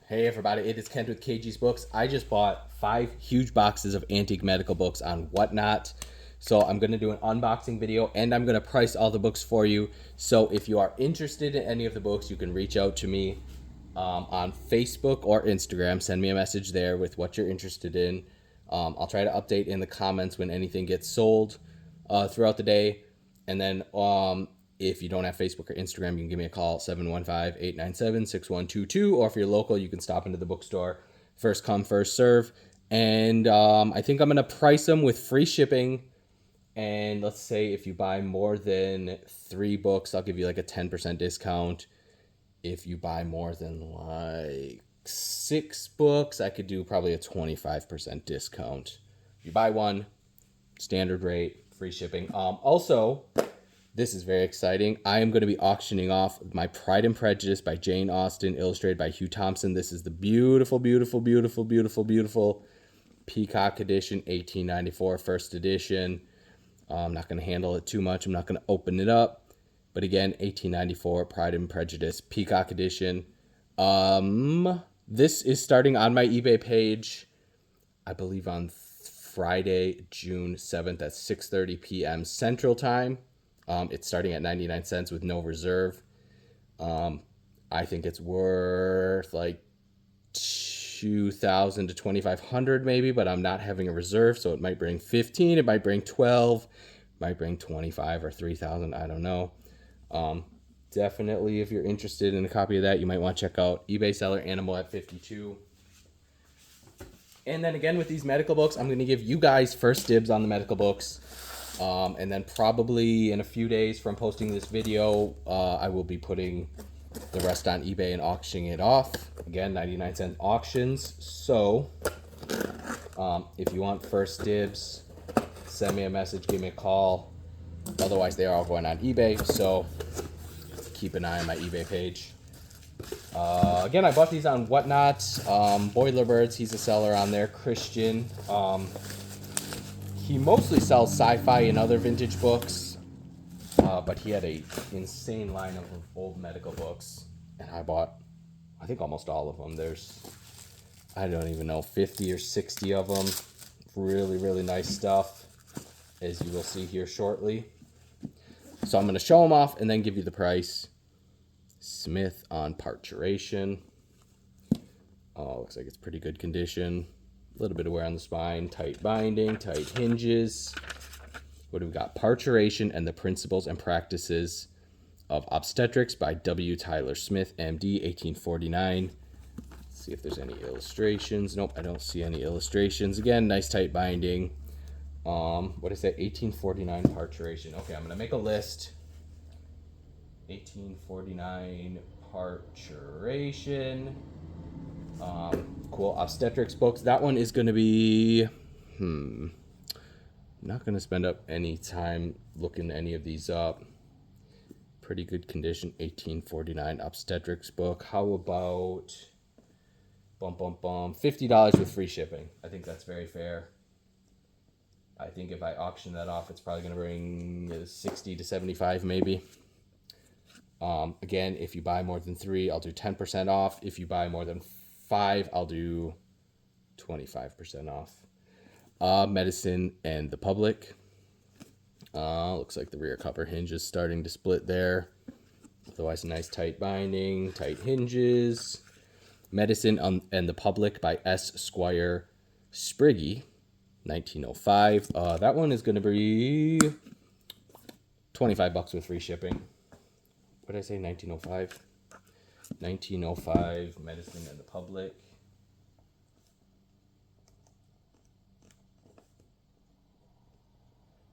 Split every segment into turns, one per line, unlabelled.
Hey everybody, it is Kent with KG's Books. I just bought 5 huge boxes of antique medical books on Whatnot. So I'm going to do an unboxing video and I'm going to price all the books for you. So if you are interested in any of the books, you can reach out to me on Facebook or Instagram. Send me a message there with what you're interested in. I'll try to update in the comments when anything gets sold throughout the day. And then if you don't have Facebook or Instagram, you can give me a call, 715-897-6122. Or if you're local, you can stop into the bookstore. First come, first serve. And I think I'm going to price them with free shipping. And let's say if you buy more than 3 books, I'll give you like a 10% discount. If you buy more than like 6 books, I could do probably a 25% discount. If you buy one, standard rate, free shipping. Also, this is very exciting. I am going to be auctioning off my Pride and Prejudice by Jane Austen, illustrated by Hugh Thompson. This is the beautiful, beautiful, beautiful, beautiful, beautiful Peacock edition, 1894, first edition. I'm not going to handle it too much. I'm not going to open it up. But again, 1894, Pride and Prejudice, Peacock edition. This is starting on my eBay page, I believe on Friday, June 7th at 6:30 p.m. Central Time. It's starting at 99 cents with no reserve. I think it's worth like $2,000 to $2,500 maybe, but I'm not having a reserve, so it might bring 15, it might bring 12, it might bring 25 or 3,000. I don't know. Definitely, if you're interested in a copy of that, you might want to check out eBay seller Animal at 52. And then again, with these medical books, I'm going to give you guys first dibs on the medical books. And then probably in a few days from posting this video, I will be putting the rest on eBay and auctioning it off. Again, 99-cent auctions. So if you want first dibs, send me a message, give me a call. Otherwise, they are all going on eBay. So keep an eye on my eBay page. Again, I bought these on Whatnot. Boilerbirds, he's a seller on there. Christian. He mostly sells sci-fi and other vintage books, but he had a insane line of old medical books, and I bought, I think, almost all of them. There's, I don't even know, 50 or 60 of them. Really, really nice stuff, as you will see here shortly. So I'm going to show them off and then give you the price. Smith on Parturition. Oh, looks like it's pretty good condition. A little bit of wear on the spine, tight binding, tight hinges. What do we got? Parturition and the Principles and Practices of Obstetrics by W. Tyler Smith, MD, 1849. Let's see if there's any illustrations. Nope, I don't see any illustrations. Again, nice tight binding. What is that? 1849 Parturition. Okay, I'm going to make a list. 1849 Parturition. Cool obstetrics books. That one is going to be, I'm not going to spend up any time looking any of these up. Pretty good condition, 1849 obstetrics book. How about, $50 with free shipping? I think that's very fair. I think if I auction that off, it's probably going to bring 60 to 75 maybe. Again, if you buy more than 3, I'll do 10% off. If you buy more than 5, I'll do 25% off. Medicine and the Public. Looks like the rear cover hinge is starting to split there. Otherwise, nice tight binding, tight hinges. Medicine and the Public by S. Squire Spriggy, 1905. That one is going to be $25 with free shipping. What did I say? 1905. 1905 Medicine and the Public.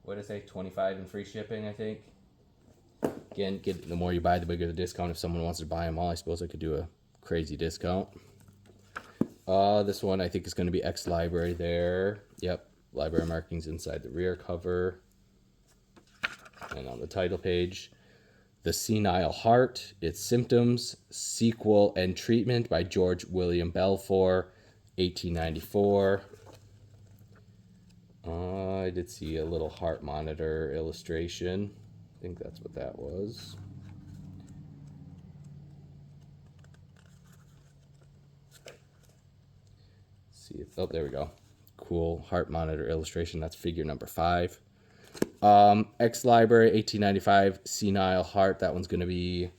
What did I say? 25 and free shipping, I think. Again, the more you buy, the bigger the discount. If someone wants to buy them all, I suppose I could do a crazy discount. This one I think is going to be ex-library there. Yep, library markings inside the rear cover. And on the title page, The Senile Heart, Its Symptoms, Sequel and Treatment by George William Balfour, 1894. I did see a little heart monitor illustration. I think that's what that was. see if, oh, there we go. Cool heart monitor illustration. That's figure number 5. X Library 1895 Senile Heart. That one's going to be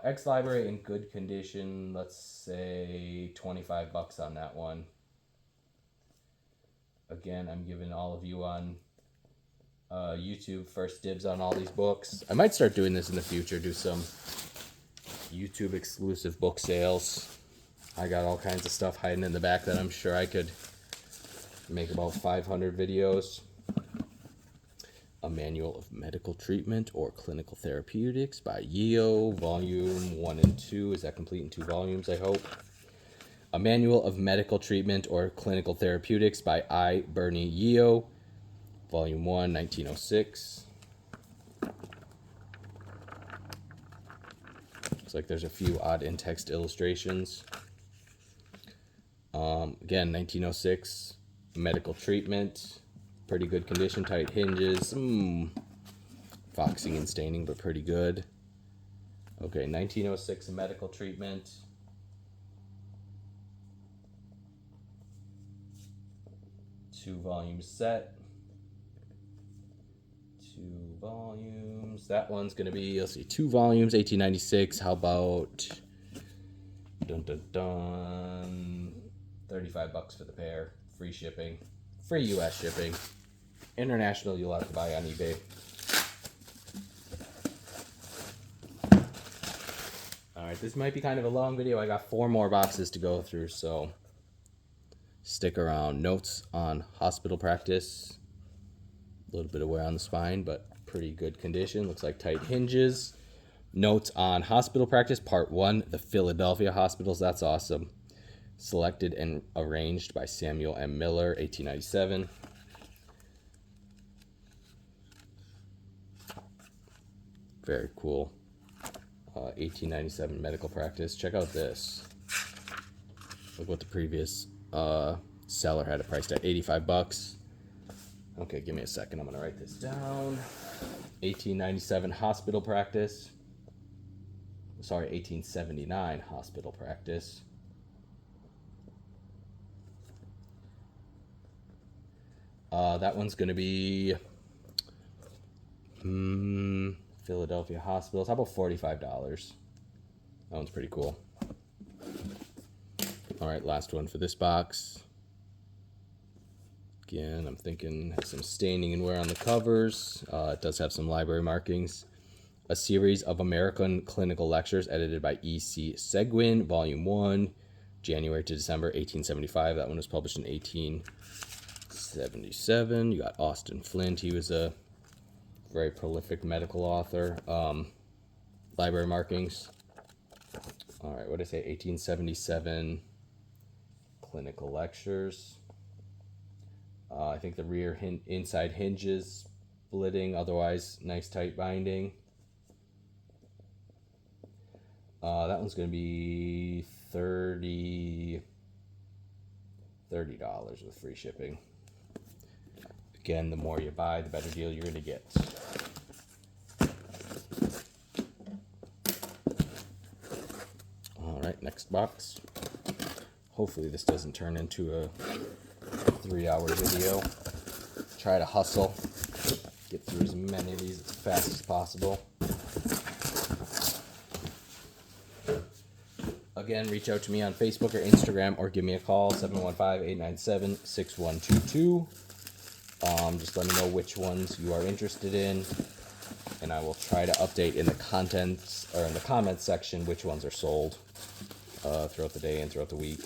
X Library in good condition. Let's say $25 on that one. Again, I'm giving all of you on YouTube first dibs on all these books. I might start doing this in the future, do some YouTube exclusive book sales. I got all kinds of stuff hiding in the back that I'm sure I could make about 500 videos. A Manual of Medical Treatment or Clinical Therapeutics by Yeo, volume 1 and 2. Is that complete in 2 volumes, I hope? A Manual of Medical Treatment or Clinical Therapeutics by I. Bernie Yeo, volume 1, 1906. Looks like there's a few odd in-text illustrations. Again, 1906, Medical Treatment. Pretty good condition, tight hinges, foxing and staining, but pretty good. Okay, 1906 Medical Treatment. Two volume set. 2 volumes. That one's gonna be, let's see, 2 volumes, 1896. How about dun dun dun $35 for the pair. Free shipping. Free US shipping. International you'll have to buy on eBay. Alright, this might be kind of a long video. I got 4 more boxes to go through, so stick around. Notes on hospital practice. A little bit of wear on the spine, but pretty good condition. Looks like tight hinges. Notes on hospital practice, part 1, the Philadelphia hospitals. That's awesome. Selected and arranged by Samuel M. Miller, 1897. Very cool. 1897 medical practice. Check out this. Look what the previous seller had it priced at, $85. Okay, give me a second. I'm going to write this down. 1897 hospital practice. Sorry, 1879 hospital practice. That one's going to be Philadelphia hospitals. How about $45? That one's pretty cool. All right, last one for this box. Again, I'm thinking some staining and wear on the covers. It does have some library markings. A series of American clinical lectures edited by E.C. Seguin, volume 1, January to December 1875. That one was published in 1877. You got Austin Flint. He was a very prolific medical author. Library markings. All right, what did I say? 1877 clinical lectures. I think the rear inside hinges splitting, otherwise nice tight binding. That one's going to be $30 with free shipping. Again, the more you buy, the better deal you're going to get. All right, next box. Hopefully this doesn't turn into a 3-hour video. Try to hustle, get through as many of these as fast as possible. Again, reach out to me on Facebook or Instagram or give me a call, 715-897-6122. Just let me know which ones you are interested in, and I will try to update in the contents or in the comments section which ones are sold throughout the day and throughout the week.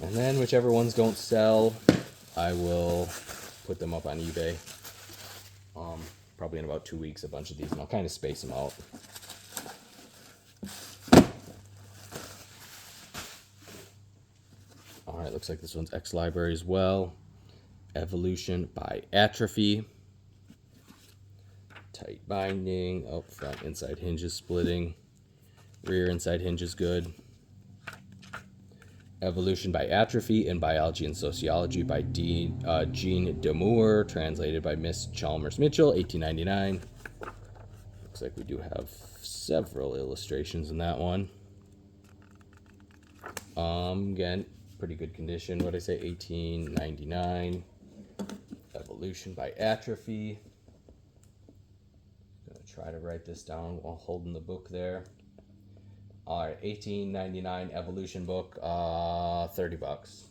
And then whichever ones don't sell, I will put them up on eBay. Probably in about 2 weeks, a bunch of these, and I'll kind of space them out. All right, looks like this one's X Library as well. Evolution by Atrophy. Tight binding. Oh, front inside hinges splitting. Rear inside hinges good. Evolution by Atrophy in Biology and Sociology by Jean Demour, translated by Miss Chalmers Mitchell, 1899. Looks like we do have several illustrations in that one. Again, pretty good condition. What did I say? 1899. Evolution by Atrophy. Gonna try to write this down while holding the book there. All right, 1899 Evolution book, $30.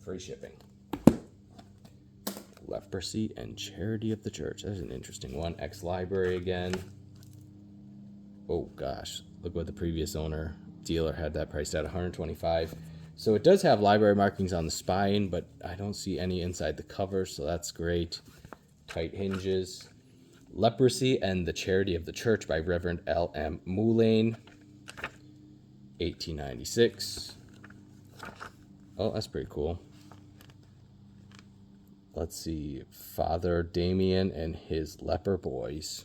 Free shipping. Leprosy and Charity of the Church. That's an interesting one. Ex-Library again. Oh gosh, look what the previous dealer had that priced at $125. So it does have library markings on the spine, but I don't see any inside the cover, so that's great. Tight hinges. Leprosy and the Charity of the Church by Reverend L.M. Moulane, 1896. Oh, that's pretty cool. Let's see. Father Damien and his leper boys.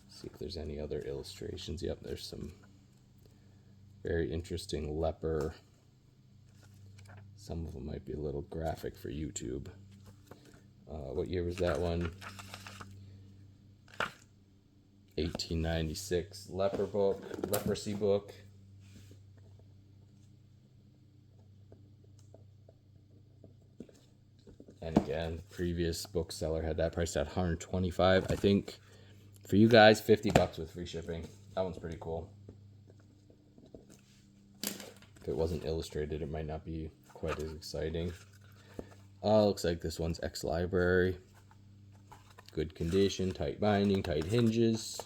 See if there's any other illustrations. Yep, there's some very interesting leper. Some of them might be a little graphic for YouTube. What year was that one? 1896 leprosy book. And again, the previous bookseller had that priced at $125. I think for you guys, $50 with free shipping. That one's pretty cool. If it wasn't illustrated, it might not be quite as exciting. Looks like this one's Ex-Library. Good condition, tight binding, tight hinges.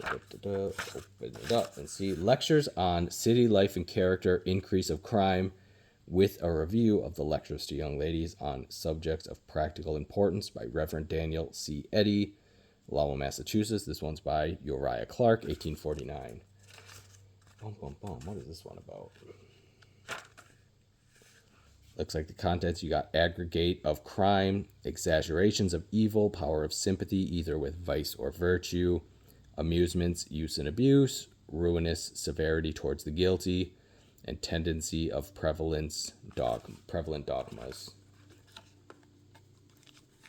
Open it up and see. Lectures on City Life and Character, Increase of Crime, with a review of the lectures to young ladies on subjects of practical importance by Reverend Daniel C. Eddy, Lowell, Massachusetts. This one's by Uriah Clark, 1849. What is this one about? Looks like the contents, you got aggregate of crime, exaggerations of evil, power of sympathy, either with vice or virtue, amusements, use and abuse, ruinous severity towards the guilty, and tendency of prevalent dogmas.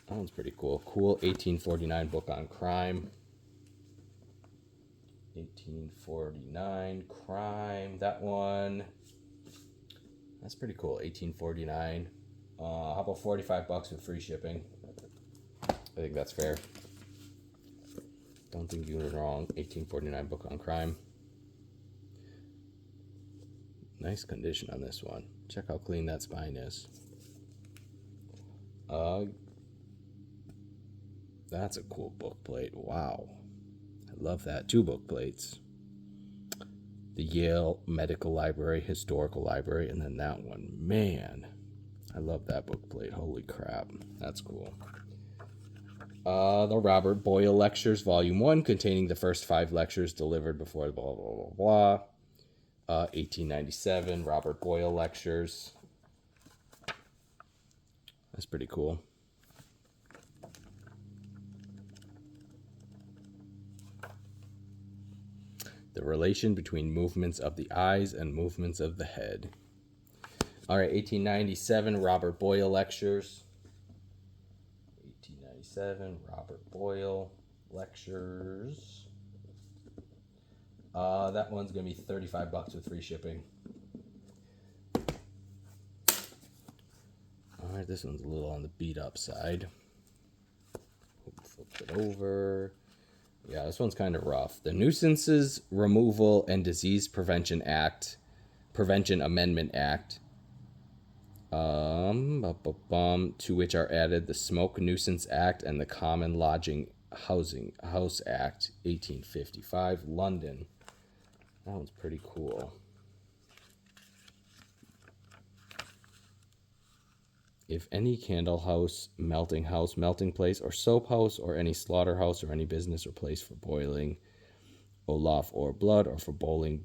That one's pretty cool. Cool 1849 book on crime. 1849 crime. That one. That's pretty cool. 1849. How about $45 with free shipping? I think that's fair. Don't think you were wrong. 1849 book on crime. Nice condition on this one. Check how clean that spine is. That's a cool book plate. Wow. I love that. 2 book plates. The Yale Medical Library, Historical Library, and then that one. Man, I love that book plate. Holy crap. That's cool. The Robert Boyle Lectures, Volume 1, containing the first 5 lectures delivered before blah, blah, blah, blah. 1897, Robert Boyle Lectures. That's pretty cool. The relation between movements of the eyes and movements of the head. All right, 1897, Robert Boyle Lectures. 1897, Robert Boyle Lectures. That one's going to be $35 with free shipping. All right, this one's a little on the beat up side. Flip it over. Yeah, this one's kind of rough. The Nuisances Removal and Disease Prevention Amendment Act, to which are added the Smoke Nuisance Act and the Common Lodging House Act, 1855, London. That one's pretty cool. If any candle house, melting place, or soap house, or any slaughterhouse, or any business or place for boiling, olaf or blood, or for boiling,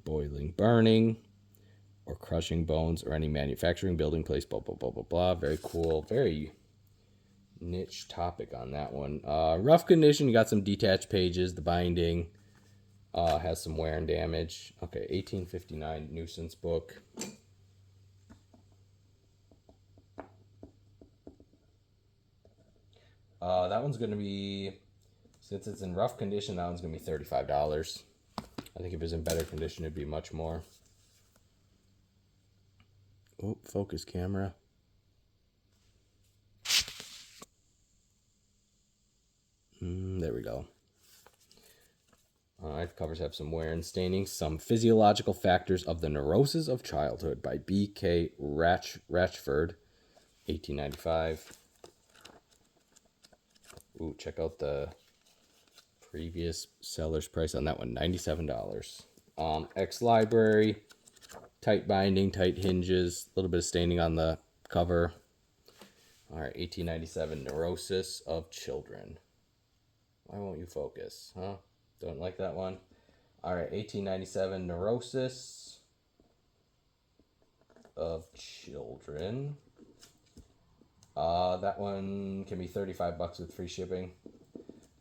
burning, or crushing bones, or any manufacturing building place, blah, blah, blah, blah, blah. Very cool. Very niche topic on that one. Rough condition. You got some detached pages. The binding has some wear and damage. Okay, 1859 nuisance book. That one's going to be, since it's in rough condition, that one's going to be $35. I think if it was in better condition, it'd be much more. Oh, focus camera. There we go. All right, covers have some wear and staining. Some Physiological Factors of the Neurosis of Childhood by B.K. Ratchford, 1895. Ooh, check out the previous seller's price on that one, $97. Ex-Library, tight binding, tight hinges, a little bit of staining on the cover. All right, 1897, Neurosis of Children. Why won't you focus, huh? Don't like that one? All right, 1897, Neurosis of Children. That one can be $35 with free shipping.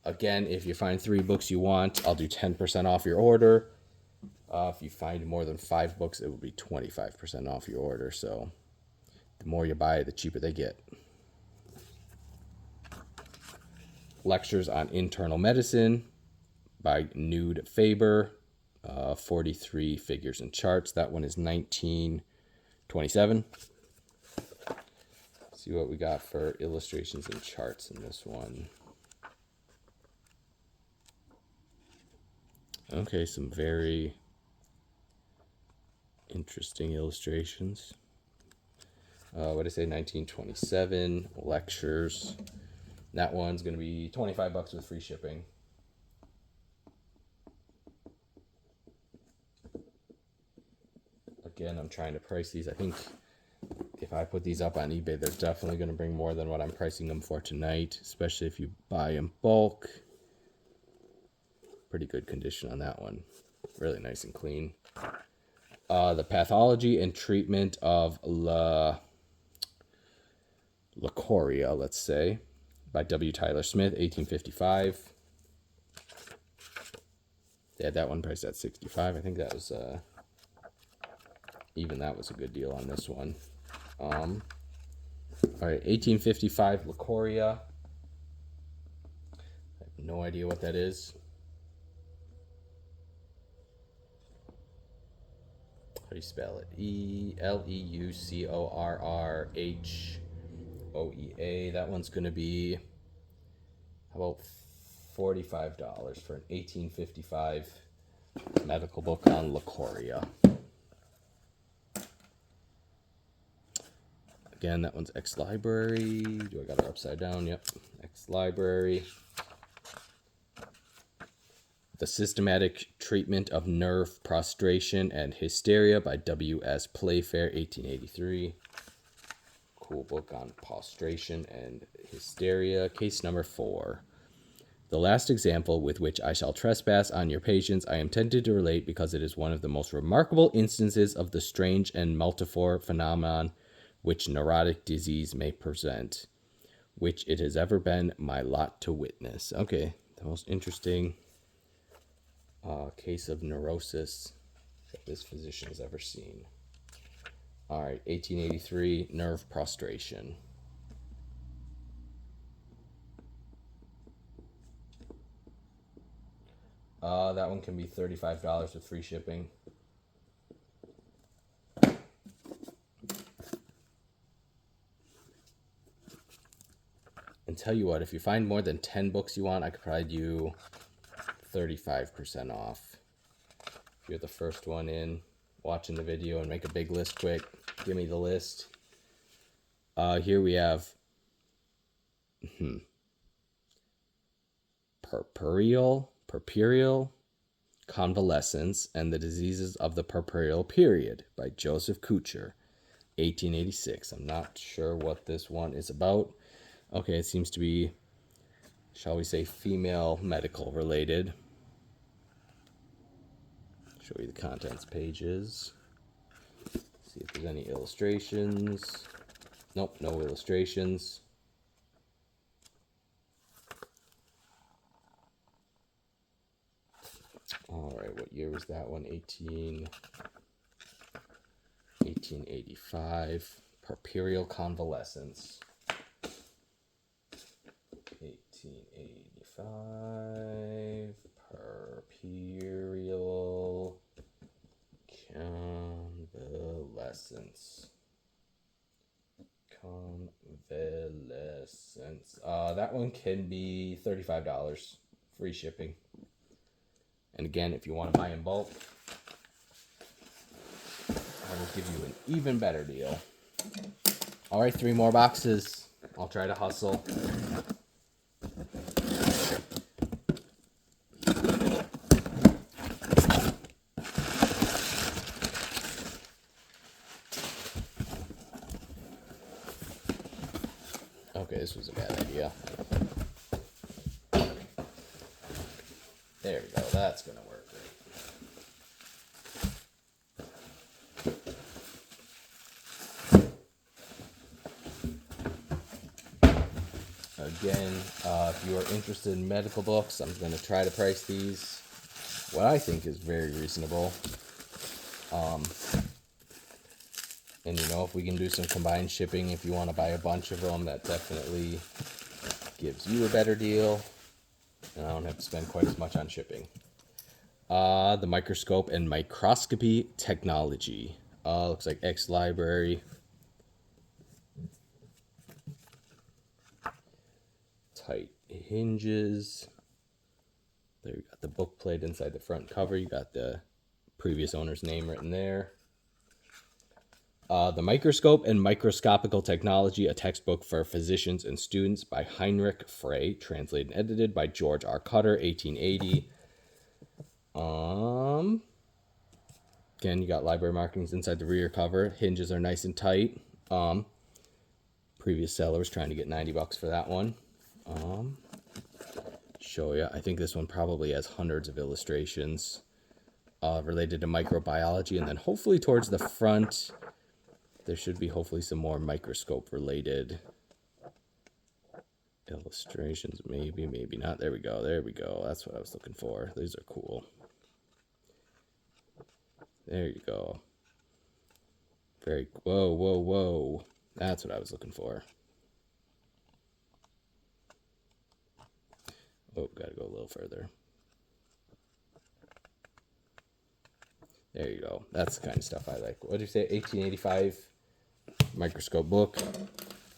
Again, if you find 3 books you want, I'll do 10% off your order. If you find more than 5 books, it will be 25% off your order. So the more you buy, the cheaper they get. Lectures on Internal Medicine by Nude Faber, 43 figures and charts. That one is $19.27. See what we got for illustrations and charts in this one. Okay, some very interesting illustrations. What did I say? 1927 lectures. That one's going to be $25 with free shipping. Again, I'm trying to price these. I think if I put these up on eBay, they're definitely going to bring more than what I'm pricing them for tonight, especially if you buy in bulk. Pretty good condition on that one. Really nice and clean. The Pathology and Treatment of Leukorrhea, let's say, by W. Tyler Smith, 1855. They had that one priced at $65. I think that was even that was a good deal on this one. All right, 1855 Leukorrhea. I have no idea what that is. How do you spell it? Leucorrhoea. That one's going to be, how about $45 for an 1855 medical book on Leukorrhea. Again, that one's Ex-Library. Do I got it upside down? Yep. Ex-Library. The Systematic Treatment of Nerve Prostration and Hysteria by W.S. Playfair, 1883. Cool book on prostration and hysteria. Case number 4. The last example with which I shall trespass on your patience I am tempted to relate because it is one of the most remarkable instances of the strange and multiform phenomenon which neurotic disease may present, which it has ever been my lot to witness. Okay, the most interesting case of neurosis that this physician has ever seen. All right, 1883, nerve prostration. That one can be $35 with free shipping. And tell you what, if you find more than 10 books you want, I could provide you 35% off. If you're the first one in, watching the video and make a big list quick, give me the list. Here we have Puerperal Convalescence and the Diseases of the Puerperal Period by Joseph Kucher, 1886. I'm not sure what this one is about. Okay, it seems to be, shall we say, female medical related. Show you the contents pages. See if there's any illustrations. Nope, no illustrations. All right, what year was that one? 1885. Puerperal Convalescence. 1885. Puerperal Convalescence. Convalescence. That one can be $35. Free shipping. And again, if you want to buy in bulk, I will give you an even better deal. All right, 3 more boxes. I'll try to hustle. Okay, this was a bad idea. There we go. That's going to work great. Again, if you are interested in medical books, I'm going to try to price these what I think is very reasonable. And you know, if we can do some combined shipping, if you want to buy a bunch of them, that definitely gives you a better deal. And I don't have to spend quite as much on shipping. The microscope and microscopy technology. Looks like X-Library. Tight hinges. There you got the book plate inside the front cover. You got the previous owner's name written there. The Microscope and Microscopical Technology, a textbook for physicians and students by Heinrich Frey, translated and edited by George R. Cutter, 1880. Again, you got library markings inside the rear cover. Hinges are nice and tight. Previous seller was trying to get $90 for that one. Show you. I think this one probably has hundreds of illustrations related to microbiology, and then hopefully towards the front there should be hopefully some more microscope related illustrations. Maybe, maybe not. There we go. There we go. That's what I was looking for. These are cool. There you go. Very, whoa, whoa, whoa. That's what I was looking for. Oh, gotta go a little further. There you go. That's the kind of stuff I like. What did you say? 1885 microscope book.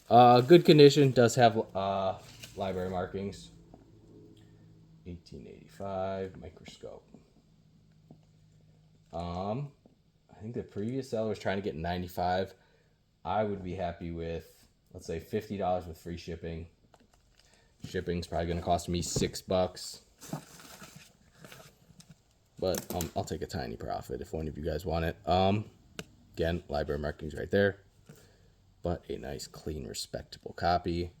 Good condition. Does have library markings. 1885 microscope. I think the previous seller was trying to get 95. I would be happy with, let's say, $50 with free shipping. Shipping's probably going to cost me $6. But I'll take a tiny profit if one of you guys want it. Again, library markings right there. But a nice, clean, respectable copy.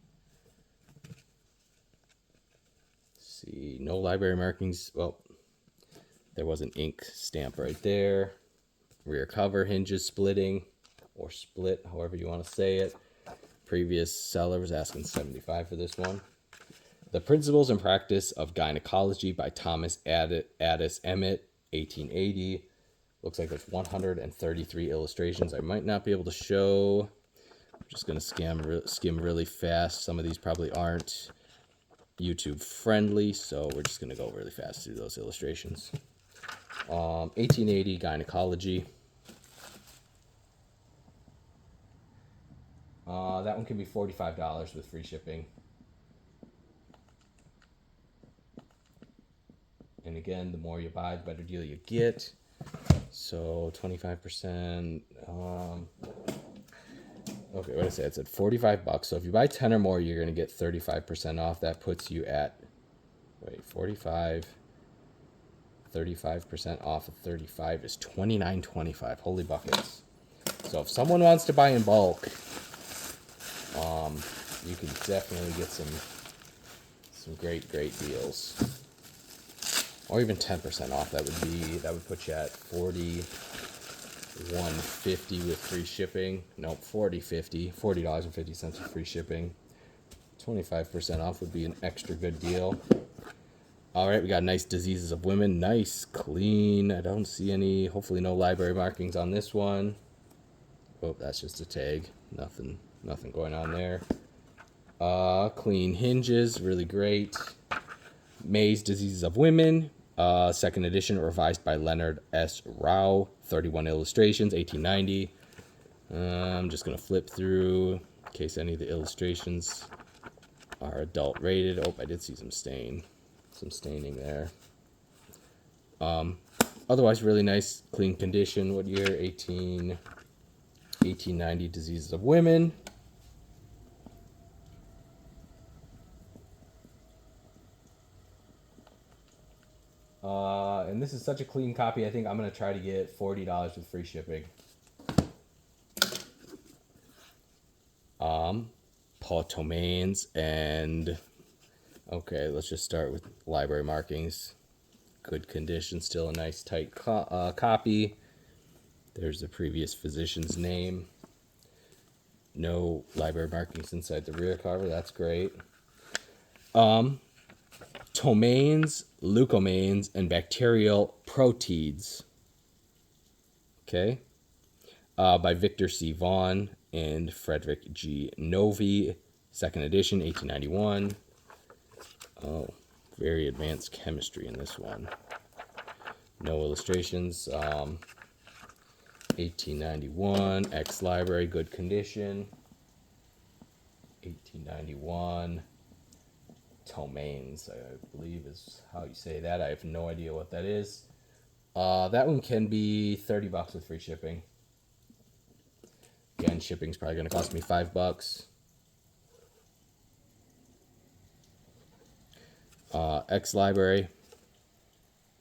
Let's see, no library markings. Well, there was an ink stamp right there. Rear cover, hinges splitting, or split, however you want to say it. Previous seller was asking $75 for this one. The Principles and Practice of Gynecology by Thomas Addis Emmett, 1880. Looks like there's 133 illustrations. I might not be able to show. I'm just going to skim really fast. Some of these probably aren't YouTube friendly, so we're just going to go really fast through those illustrations. 1880 Gynecology. That one can be $45 with free shipping. And again, the more you buy, the better deal you get. So 25%. Okay, what did I say? It said $45. So if you buy 10 or more, you're going to get 35% off. That puts you at, 45. 35% off of 35 is $29.25. Holy buckets. So if someone wants to buy in bulk, you can definitely get some great deals. Or even 10% off. That would put you at $41.50 with free shipping. Nope, $40.50 with free shipping. 25% off would be an extra good deal. All right, we got Nice Diseases of Women. Nice, clean. I don't see any, hopefully no library markings on this one. Oh, that's just a tag. Nothing going on there. Clean hinges, really great. May's Diseases of Women, second edition, revised by Leonard S. Rao, 31 illustrations, 1890. I'm just going to flip through in case any of the illustrations are adult rated. Oh, I did see some staining there. Otherwise, really nice, clean condition. What year? 1890, Diseases of Women. And this is such a clean copy, I think I'm going to try to get $40 with free shipping. Paul Tomains, and okay, let's just start with library markings. Good condition, still a nice tight copy. There's the previous physician's name. No library markings inside the rear cover, that's great. Tomains, leucomains, and bacterial proteids. Okay. By Victor C. Vaughan and Frederick G. Novi, second edition, 1891. Oh, very advanced chemistry in this one. No illustrations. 1891, ex-library, good condition. 1891. Tomains, I believe is how you say that. I have no idea what that is. That one can be $30 with free shipping. Again, shipping's probably going to cost me $5. Ex-library.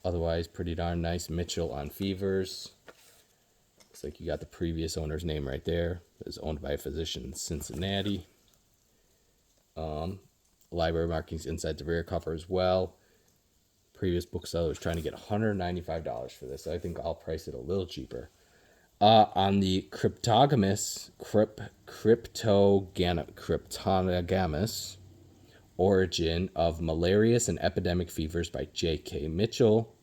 Otherwise, pretty darn nice. Mitchell on Fevers. Looks like you got the previous owner's name right there. It was owned by a physician in Cincinnati. Library markings inside the rear cover as well. Previous bookseller was trying to get $195 for this. I think I'll price it a little cheaper. On the cryptogamous origin of malarious and epidemic fevers by J.K. Mitchell,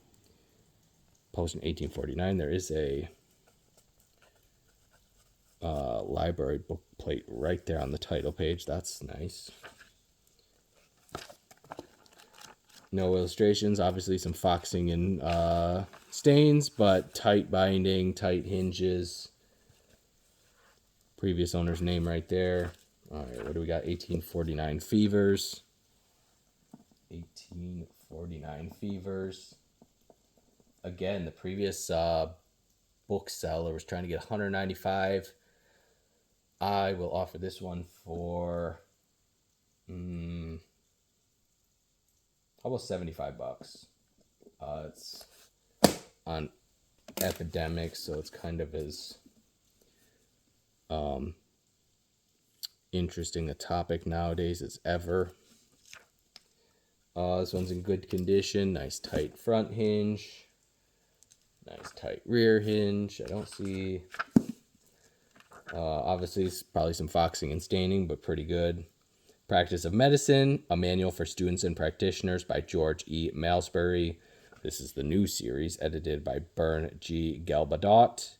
posted in 1849. There is a library book plate right there on the title page. That's nice. No illustrations, obviously some foxing and stains, but tight binding, tight hinges. Previous owner's name right there. All right, what do we got? 1849 Fevers. 1849 Fevers. Again, the previous bookseller was trying to get $195. I will offer this one for almost $75. It's on epidemics, so it's kind of as interesting a topic nowadays as ever. This one's in good condition. Nice tight front hinge. Nice tight rear hinge. I don't see... obviously, it's probably some foxing and staining, but pretty good. Practice of Medicine, a manual for students and practitioners by George E. Malsbury. This is the new series, edited by Bern G. Galbadot.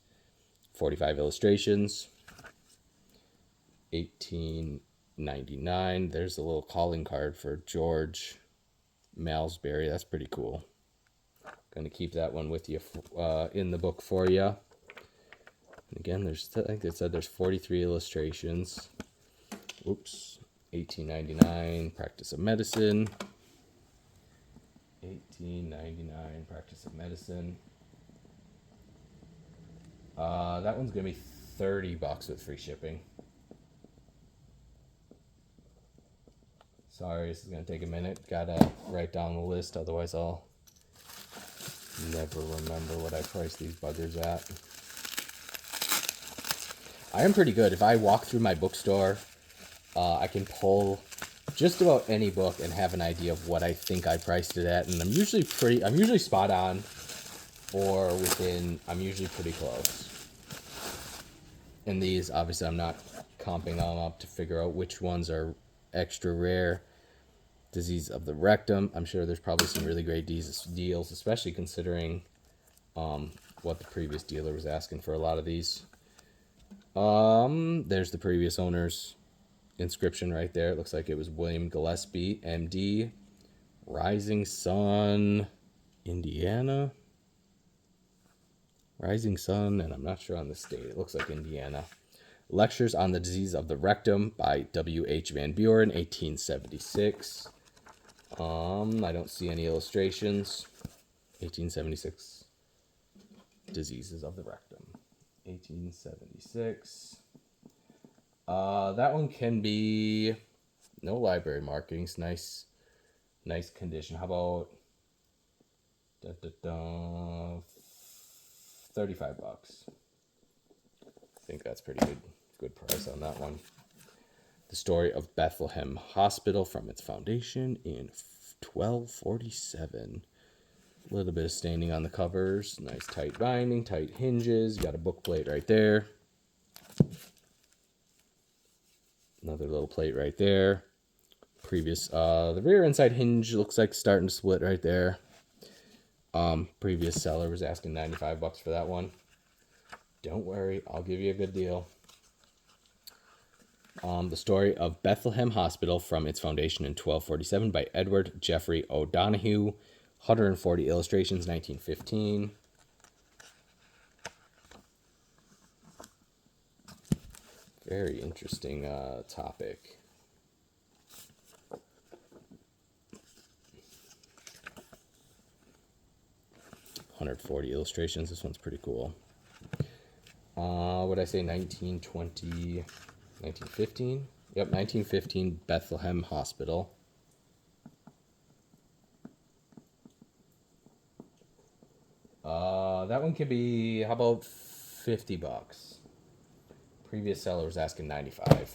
45 illustrations. 1899. There's a little calling card for George Malsbury. That's pretty cool. Going to keep that one with you in the book for you. And again, I think it said there's 43 illustrations. Oops. 1899, Practice of Medicine. 1899, Practice of Medicine. That one's going to be $30 with free shipping. Sorry, this is going to take a minute. Gotta write down the list, otherwise I'll never remember what I priced these buggers at. I am pretty good. If I walk through my bookstore, I can pull just about any book and have an idea of what I think I priced it at, and I'm usually spot on, or I'm usually pretty close. And these, obviously, I'm not comping them up to figure out which ones are extra rare. Disease of the rectum. I'm sure there's probably some really great deals, especially considering what the previous dealer was asking for a lot of these. There's the previous owner's inscription right there. It looks like it was William Gillespie, MD, Rising Sun, Indiana. Rising Sun, and I'm not sure on the state. It looks like Indiana. Lectures on the Disease of the Rectum by W.H. Van Buren, 1876. I don't see any illustrations. 1876. Diseases of the Rectum. 1876. That one can be no library markings. Nice condition. How about $35? I think that's pretty good price on that one. The Story of Bethlehem Hospital from its foundation in 1247. A little bit of staining on the covers. Nice tight binding, tight hinges. You got a book plate right there. Another little plate right there. The rear inside hinge looks like starting to split right there. Previous seller was asking $95 for that one. Don't worry, I'll give you a good deal. The Story of Bethlehem Hospital from its foundation in 1247 by Edward Jeffrey O'Donoghue. 140 illustrations, 1915. Very interesting topic. $140 illustrations. This one's pretty cool. Would I say 1920, 1915? Yep, 1915 Bethlehem Hospital. That one could be, how about $50? Previous seller was asking $95.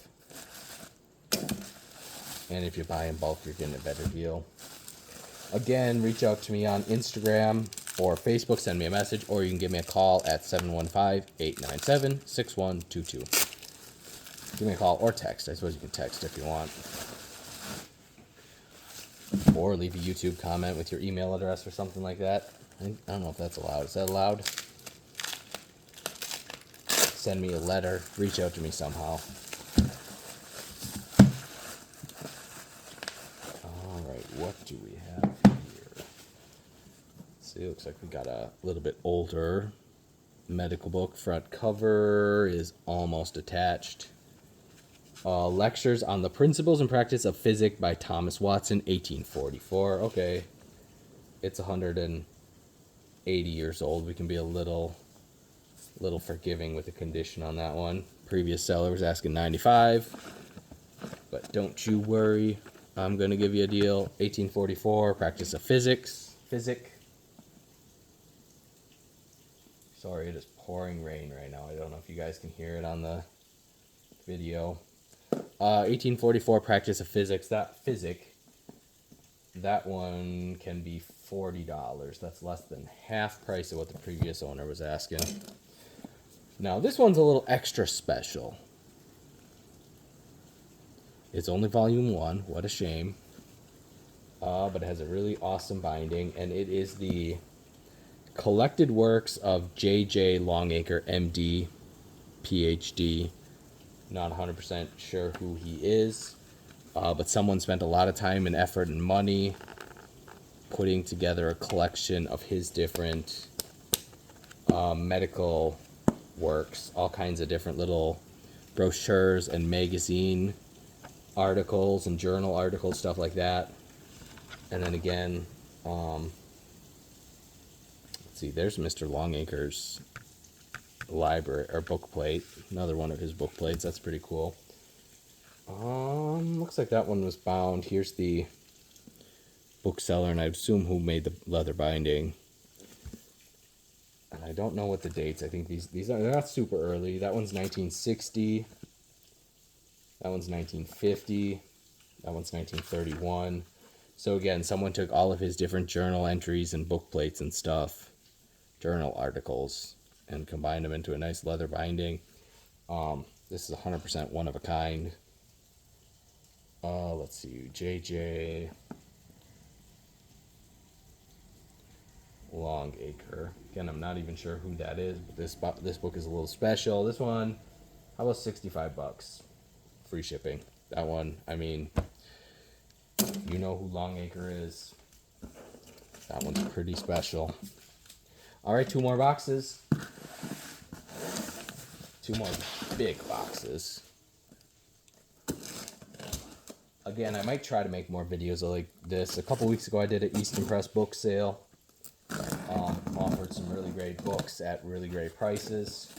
And if you buy in bulk, you're getting a better deal. Again, reach out to me on Instagram or Facebook, send me a message, or you can give me a call at 715-897-6122. Give me a call or text. I suppose you can text if you want. Or leave a YouTube comment with your email address or something like that. I don't know if that's allowed. Is that allowed? Send me a letter. Reach out to me somehow. Alright, what do we have here? See, it looks like we got a little bit older medical book. Front cover is almost attached. Lectures on the Principles and Practice of Physics by Thomas Watson, 1844. Okay, it's 180 years old. We can be a little forgiving with the condition on that one. Previous seller was asking $95, but don't you worry, I'm gonna give you a deal. 1844, Practice of Physics. Sorry, it is pouring rain right now. I don't know if you guys can hear it on the video. 1844, Practice of Physics. That one can be $40. That's less than half price of what the previous owner was asking. Now, this one's a little extra special. It's only volume 1. What a shame. But it has a really awesome binding, and it is the collected works of J.J. Longacre, M.D., Ph.D. Not 100% sure who he is, but someone spent a lot of time and effort and money putting together a collection of his different medical works, all kinds of different little brochures and magazine articles and journal articles, stuff like that. And then again, let's see, there's Mr. Longacre's library or book plate, another one of his book plates. That's pretty cool. Looks like that one was bound. Here's the bookseller, and I assume who made the leather binding. And I don't know what the dates. I think these are, they're not super early. That one's 1960. That one's 1950. That one's 1931. So again, someone took all of his different journal entries and book plates and stuff, journal articles, and combined them into a nice leather binding. This is 100% one of a kind. Let's see, J.J. Longacre. Again, I'm not even sure who that is, but this book is a little special. This one, how about $65? Free shipping. That one, I mean, you know who Longacre is. That one's pretty special. All right, 2 more boxes. 2 more big boxes. Again, I might try to make more videos like this. A couple weeks ago, I did an Easton Press book sale. Offered some really great books at really great prices.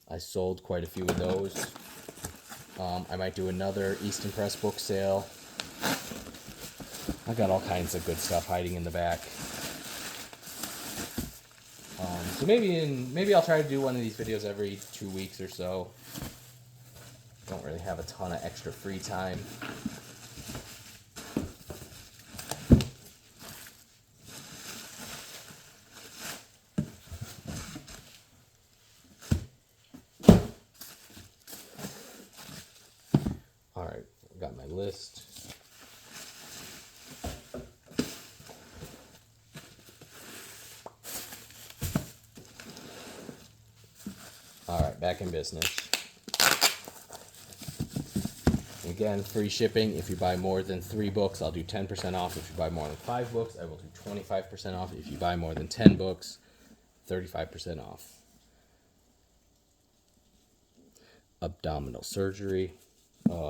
I sold quite a few of those. I might do another Easton Press book sale. I got all kinds of good stuff hiding in the back. So maybe I'll try to do one of these videos every 2 weeks or so. Don't really have a ton of extra free time. All right, got my list. All right, back in business. Again, free shipping. If you buy more than 3 books, I'll do 10% off. If you buy more than 5 books, I will do 25% off. If you buy more than 10 books, 35% off. Abdominal surgery.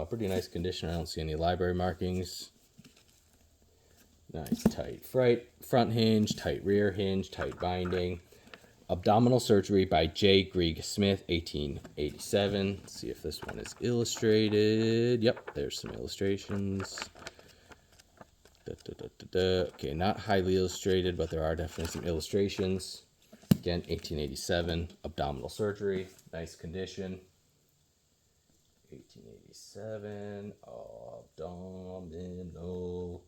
Pretty nice condition. I don't see any library markings. Nice tight front hinge, tight rear hinge, tight binding. Abdominal Surgery by J. Grieg Smith, 1887. Let's see if this one is illustrated. Yep, there's some illustrations. Okay, not highly illustrated, but there are definitely some illustrations. Again, 1887, Abdominal Surgery, nice condition. 1887, Abdominal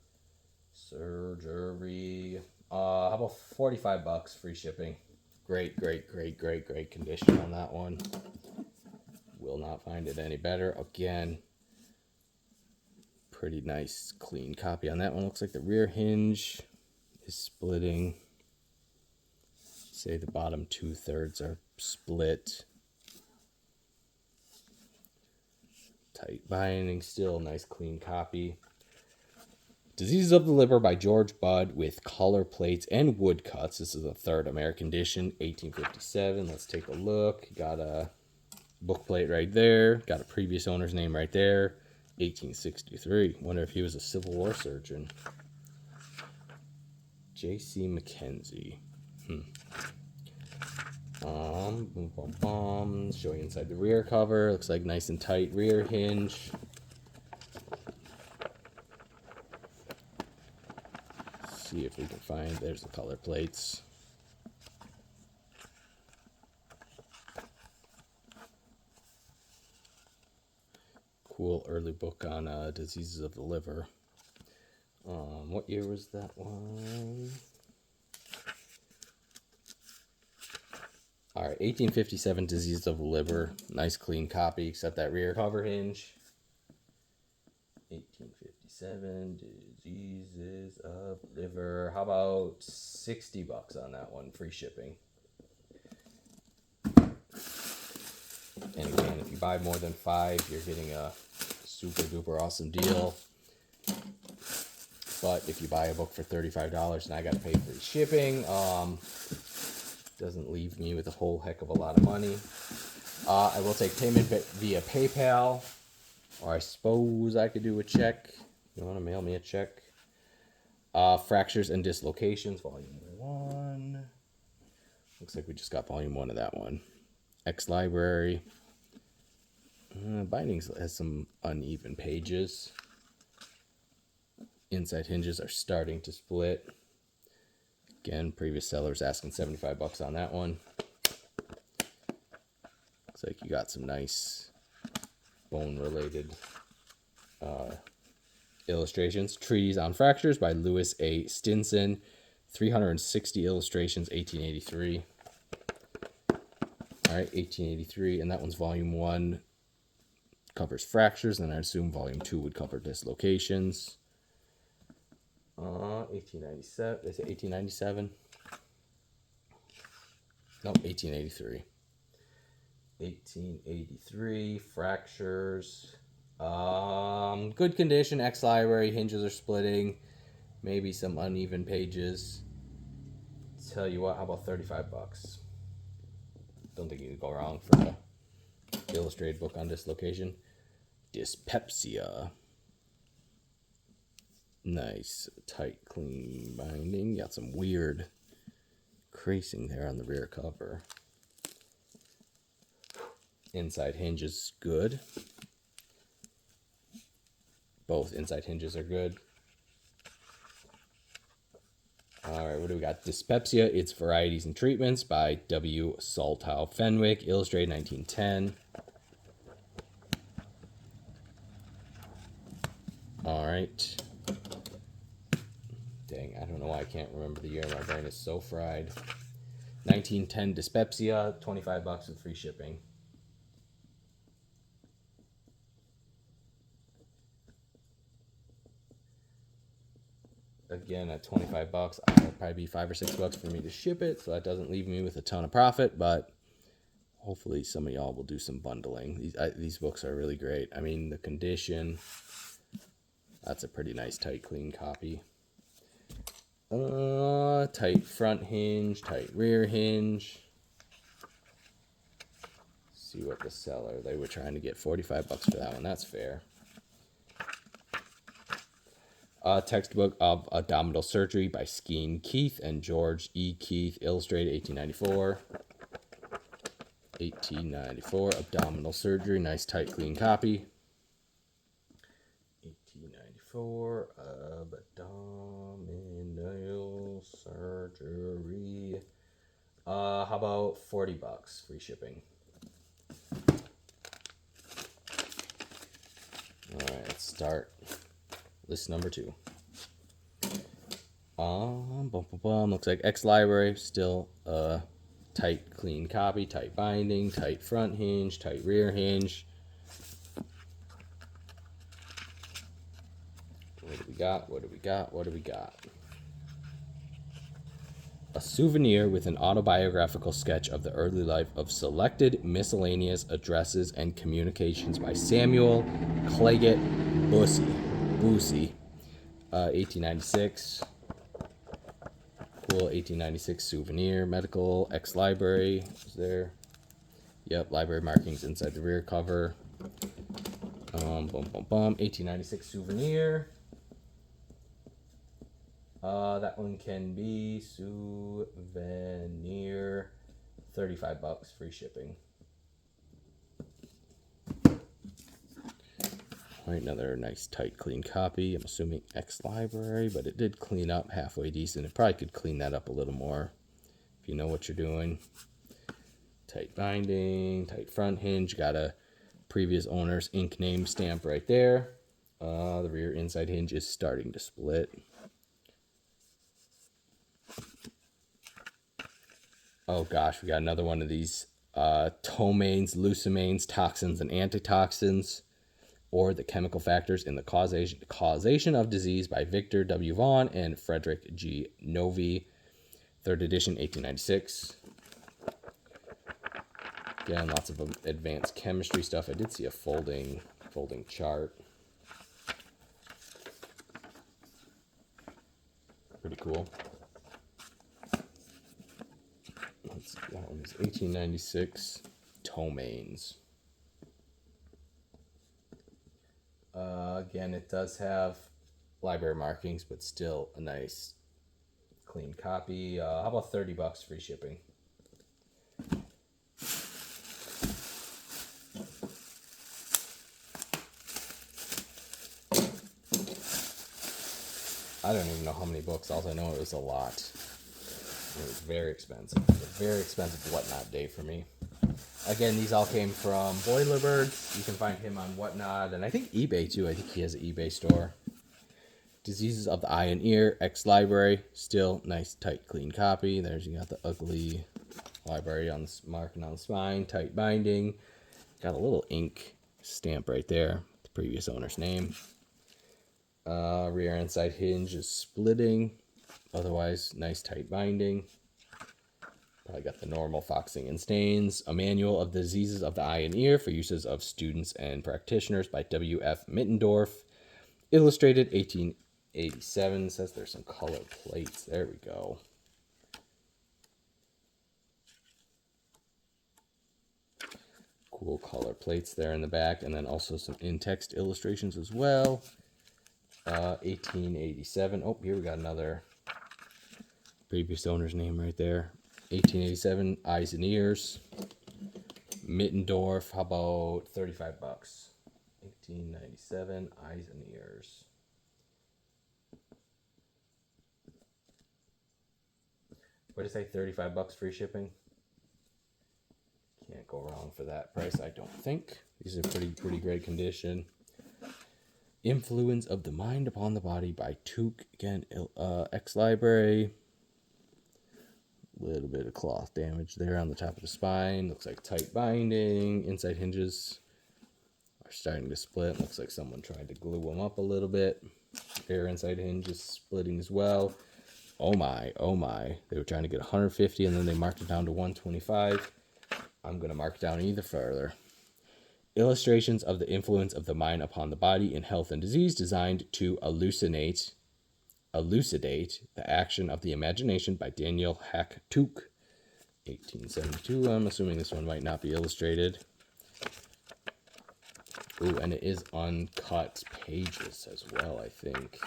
Surgery. How about $45, free shipping? Great condition on that one. Will not find it any better. Again, pretty nice clean copy on that one. Looks like the rear hinge is splitting. Say the bottom 2/3 are split. Tight binding, still nice clean copy. Diseases of the Liver by George Budd with color plates and woodcuts. This is a 3rd American edition, 1857. Let's take a look. Got a book plate right there. Got a previous owner's name right there. 1863. Wonder if he was a Civil War surgeon. J.C. Mackenzie. Show you inside the rear cover. Looks like nice and tight rear hinge. See if we can find, there's the color plates. Cool early book on diseases of the liver. What year was that one? All right, 1857, Diseases of the Liver. Nice clean copy, except that rear cover hinge. 1857, Diseases of Liver. How about $60 on that one, free shipping? And again, if you buy more than 5, you're getting a super duper awesome deal. But if you buy a book for $35 and I got to pay free shipping, doesn't leave me with a whole heck of a lot of money. I will take payment via PayPal, or I suppose I could do a check. You want to mail me a check? Fractures and Dislocations, Volume 1. Looks like we just got Volume 1 of that one. Library. Bindings has some uneven pages. Inside hinges are starting to split. Again, previous seller's asking $75 on that one. Looks like you got some nice bone-related illustrations. Treatise on Fractures by Lewis A. Stinson. 360 illustrations, 1883. All right, 1883, and that one's Volume 1. Covers fractures, and I assume Volume 2 would cover dislocations. 1897. Is it 1897? Nope, 1883. 1883, fractures. Good condition, Library, hinges are splitting. Maybe some uneven pages. Tell you what, how about $35? Don't think you can go wrong for illustrated book on dislocation. Dyspepsia. Nice, tight, clean binding. Got some weird creasing there on the rear cover. Inside hinge is good. Both inside hinges are good. All right, what do we got? Dyspepsia, Its Varieties and Treatments by W. Saltow Fenwick, illustrated 1910. All right. Dang, I don't know why I can't remember the year. My brain is so fried. 1910 Dyspepsia, $25 with free shipping. Again, at $25, it'll probably be $5 or $6 for me to ship it, so that doesn't leave me with a ton of profit, but hopefully some of y'all will do some bundling. These books are really great. I mean, the condition, that's a pretty nice, tight, clean copy. Tight front hinge, tight rear hinge. See what the seller, they were trying to get $45 for that one. That's fair. Textbook of Abdominal Surgery by Skeen Keith and George E. Keith, illustrated 1894. 1894, Abdominal Surgery, nice, tight, clean copy. 1894, Abdominal Surgery. How about $40, free shipping? All right, let's start. List number 2. Looks like X Library, still tight, clean copy, tight binding, tight front hinge, tight rear hinge. What do we got? What do we got? What do we got? A souvenir with an autobiographical sketch of the early life of selected miscellaneous addresses and communications by Samuel Claggett Boosie, 1896. Cool, 1896 souvenir. Medical, X Library is there. Yep, library markings inside the rear cover. 1896 souvenir. That one can be souvenir, $35, free shipping. All right, another nice, tight, clean copy. I'm assuming X Library, but it did clean up halfway decent. It probably could clean that up a little more if you know what you're doing. Tight binding, tight front hinge. Got a previous owner's ink name stamp right there. The rear inside hinge is starting to split. Oh gosh, we got another one of these tomaines, lucamaines, toxins, and antitoxins, or the chemical factors in the causation of disease by Victor W. Vaughan and Frederick G. Novi, 3rd edition, 1896. Again, lots of advanced chemistry stuff. I did see a folding chart. Pretty cool. Let's see, that one is 1896 tomaines. Again, it does have library markings, but still a nice, clean copy. How about $30, free shipping? I don't even know how many books. All I know it was a lot. It was very expensive. It was a very expensive Whatnot day for me. Again, these all came from Boilerbirds. You can find him on Whatnot, and I think eBay too. I think he has an eBay store. Diseases of the Eye and Ear, X Library. Still nice, tight, clean copy. There's, you got the ugly library on the marking on the spine. Tight binding. Got a little ink stamp right there. The previous owner's name. Rear inside hinge is splitting. Otherwise, nice, tight binding. Probably got the normal foxing and stains. A manual of the diseases of the eye and ear for uses of students and practitioners by W.F. Mittendorf. Illustrated 1887. Says there's some color plates. There we go. Cool color plates there in the back, and then also some in-text illustrations as well. 1887. Oh, here we got another previous owner's name right there. 1887, Eyes and Ears. Mittendorf, how about 35 bucks? 1897, Eyes and Ears. What did I say, 35 bucks free shipping? Can't go wrong for that price, I don't think. These are pretty great condition. Influence of the Mind Upon the Body by Tuke. Again, ex-library. Little bit of cloth damage there on the top of the spine. Looks like tight binding. Inside hinges are starting to split. Looks like someone tried to glue them up a little bit. Their inside hinge is splitting as well. Oh my. They were trying to get 150 and then they marked it down to 125. I'm going to mark it down even further. Illustrations of the influence of the mind upon the body in health and disease, designed to elucidate the action of the imagination, by Daniel Hack Tuke, 1872. I'm assuming this one might not be illustrated. Ooh, and it is uncut pages as well, I think.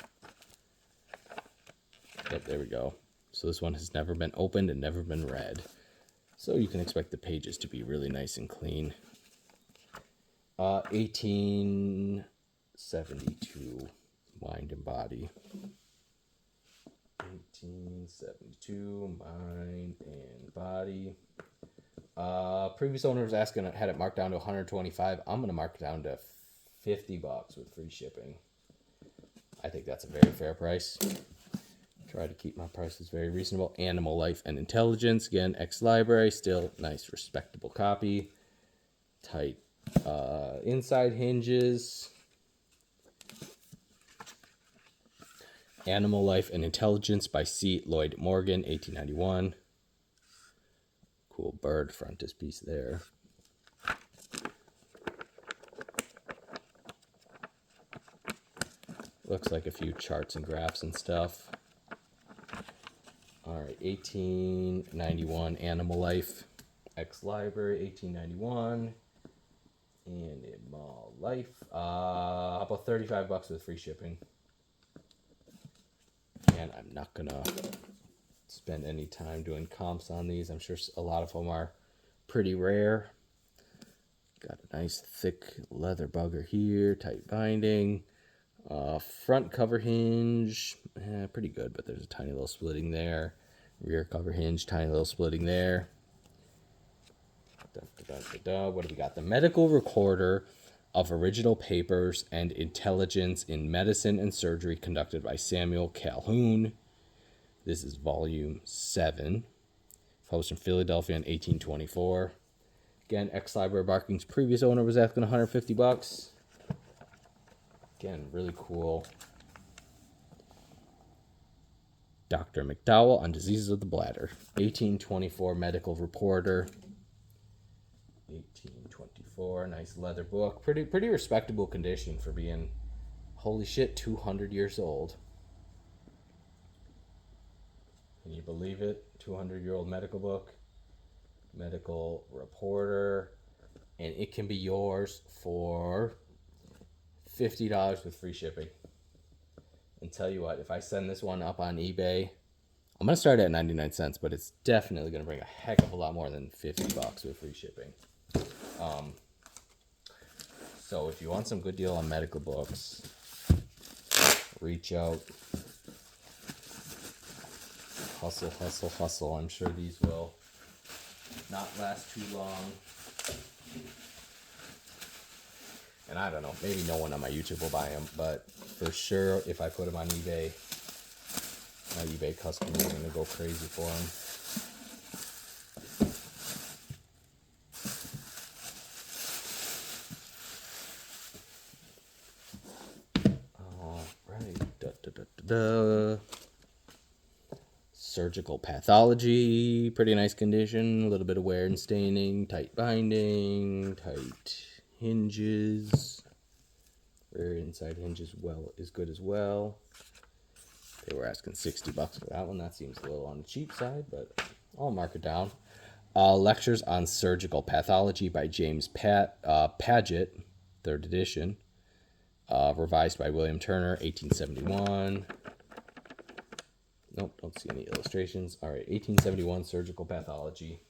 Yep, there we go. So this one has never been opened and never been read. So you can expect the pages to be really nice and clean. 1872, Mind and Body. 1872, Mind and Body. Previous owner was asking, had it marked down to 125. I'm going to mark it down to 50 bucks with free shipping. I think that's a very fair price. Try to keep my prices very reasonable. Animal Life and Intelligence. Again, ex-library. Still nice, respectable copy. Tight inside hinges. Animal Life and Intelligence by C. Lloyd Morgan, 1891. Cool bird frontispiece there. Looks like a few charts and graphs and stuff. All right, 1891, Animal Life, ex-library, 1891. Animal Life. How about 35 bucks with free shipping? And I'm not gonna spend any time doing comps on these. I'm sure a lot of them are pretty rare. Got a nice thick leather bugger here, tight binding. Front cover hinge, pretty good, but there's a tiny little splitting there. Rear cover hinge, tiny little splitting there. What do we got? The Medical Recorder of Original Papers and Intelligence in Medicine and Surgery, conducted by Samuel Calhoun. This is volume 7. Published in Philadelphia in 1824. Again, ex-library Barking's previous owner was asking 150 bucks. Again, really cool. Dr. McDowell on Diseases of the Bladder. 1824 Medical Reporter. 1824, nice leather book. Pretty respectable condition for being, holy shit, 200 years old. Can you believe it? 200-year-old medical book. Medical Reporter. And it can be yours for $50 with free shipping. And tell you what, if I send this one up on eBay, I'm going to start at 99 cents, but it's definitely going to bring a heck of a lot more than 50 bucks with free shipping. So if you want some good deal on medical books, reach out. Hustle, hustle, hustle. I'm sure these will not last too long. And I don't know, maybe no one on my YouTube will buy them, but for sure, if I put them on eBay, my eBay customers are going to go crazy for them. Surgical Pathology, pretty nice condition, a little bit of wear and staining, tight binding, tight hinges. Rear inside hinge as well is good as well. They were asking 60 bucks for that one. That seems a little on the cheap side, but I'll mark it down. Lectures on Surgical Pathology by James Paget, third edition. Revised by William Turner, 1871. Nope, don't see any illustrations. All right, 1871, Surgical Pathology.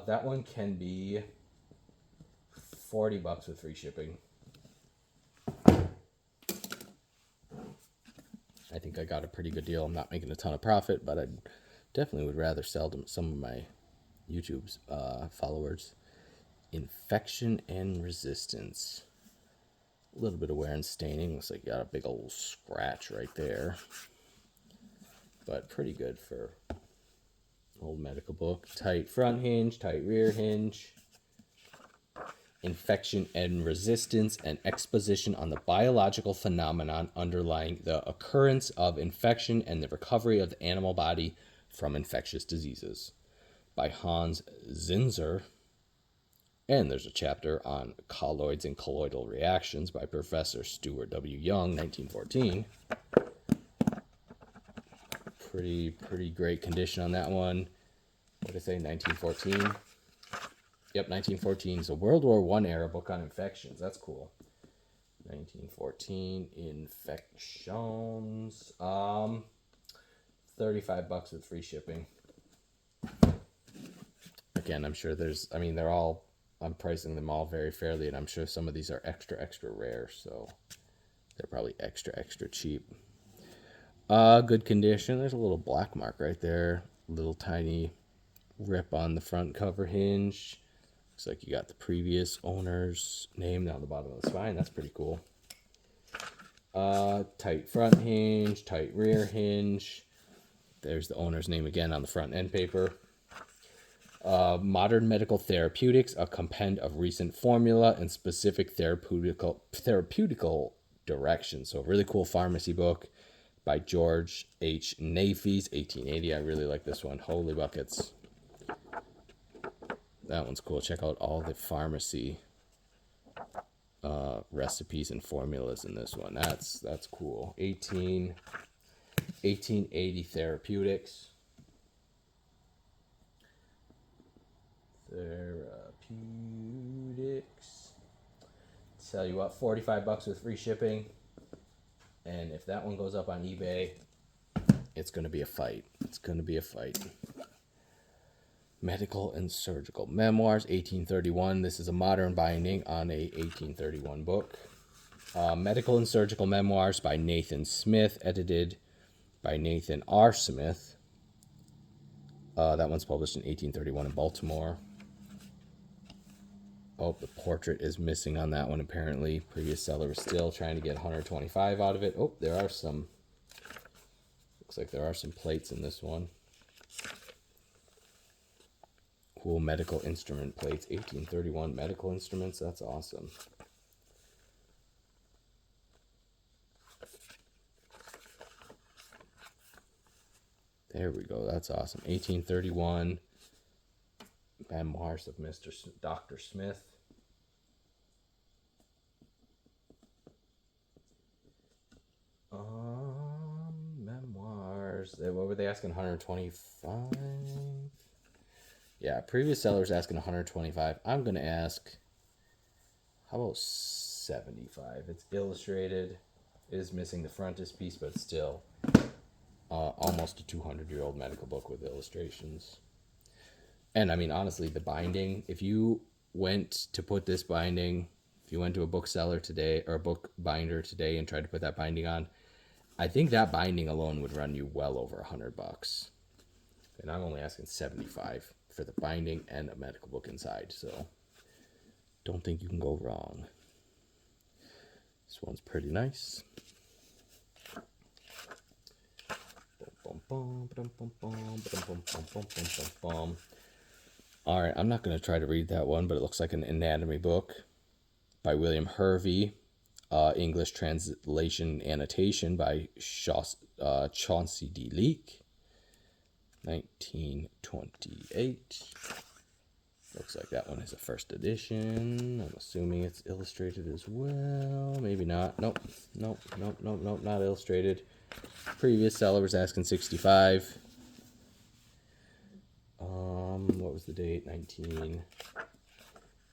That one can be $40 with free shipping. I think I got a pretty good deal. I'm not making a ton of profit, but I definitely would rather sell to some of my YouTube's followers. Infection and Resistance. A little bit of wear and staining. Looks like you got a big old scratch right there. But pretty good for old medical book. Tight front hinge, tight rear hinge. Infection and Resistance, an exposition on the biological phenomenon underlying the occurrence of infection and the recovery of the animal body from infectious diseases, by Hans Zinzer. And there's a chapter on colloids and colloidal reactions by Professor Stuart W. Young, 1914. Pretty great condition on that one. What did I say, 1914? Yep, 1914 is a World War I era book on infections. That's cool. 1914 infections. $35 with free shipping. Again, I'm sure I'm pricing them all very fairly, and I'm sure some of these are extra rare, so they're probably extra cheap. Good condition. There's a little black mark right there. Little tiny rip on the front cover hinge. Looks like you got the previous owner's name down the bottom of the spine. That's pretty cool. Tight front hinge, tight rear hinge. There's the owner's name again on the front end paper. Modern Medical Therapeutics, a compend of recent formula and specific therapeutical direction. So a really cool pharmacy book by George H. Nafis, 1880. I really like this one. Holy buckets. That one's cool. Check out all the pharmacy recipes and formulas in this one. That's cool. 1880 Therapeutics. Tell you what, $45 with free shipping. And if that one goes up on eBay, it's going to be a fight. Medical and Surgical Memoirs, 1831. This is a modern binding on a 1831 book. Medical and Surgical Memoirs by Nathan Smith, edited by Nathan R. Smith. That one's published in 1831 in Baltimore. Oh, the portrait is missing on that one, apparently. Previous seller was still trying to get 125 out of it. Oh, looks like there are some plates in this one. Cool medical instrument plates, 1831 medical instruments. That's awesome. There we go. That's awesome. 1831 Memoirs of Dr. Smith. Memoirs. What were they asking? 125? Yeah, previous seller's asking 125. I'm going to ask, how about 75? It's illustrated. It is missing the frontispiece, but still almost a 200-year-old medical book with illustrations. And I mean, honestly, the binding, if you went to put this binding, if you went to a bookseller today or a book binder today and tried to put that binding on, I think that binding alone would run you well over $100. And I'm only asking 75 for the binding and a medical book inside, so don't think you can go wrong. This one's pretty nice. All right, I'm not going to try to read that one, but it looks like an anatomy book by William Hervey. English translation annotation by Chauncey D. Leake, 1928. Looks like that one is a first edition. I'm assuming it's illustrated as well. Maybe not. Nope, not illustrated. Previous seller was asking 65. What was the date? 19.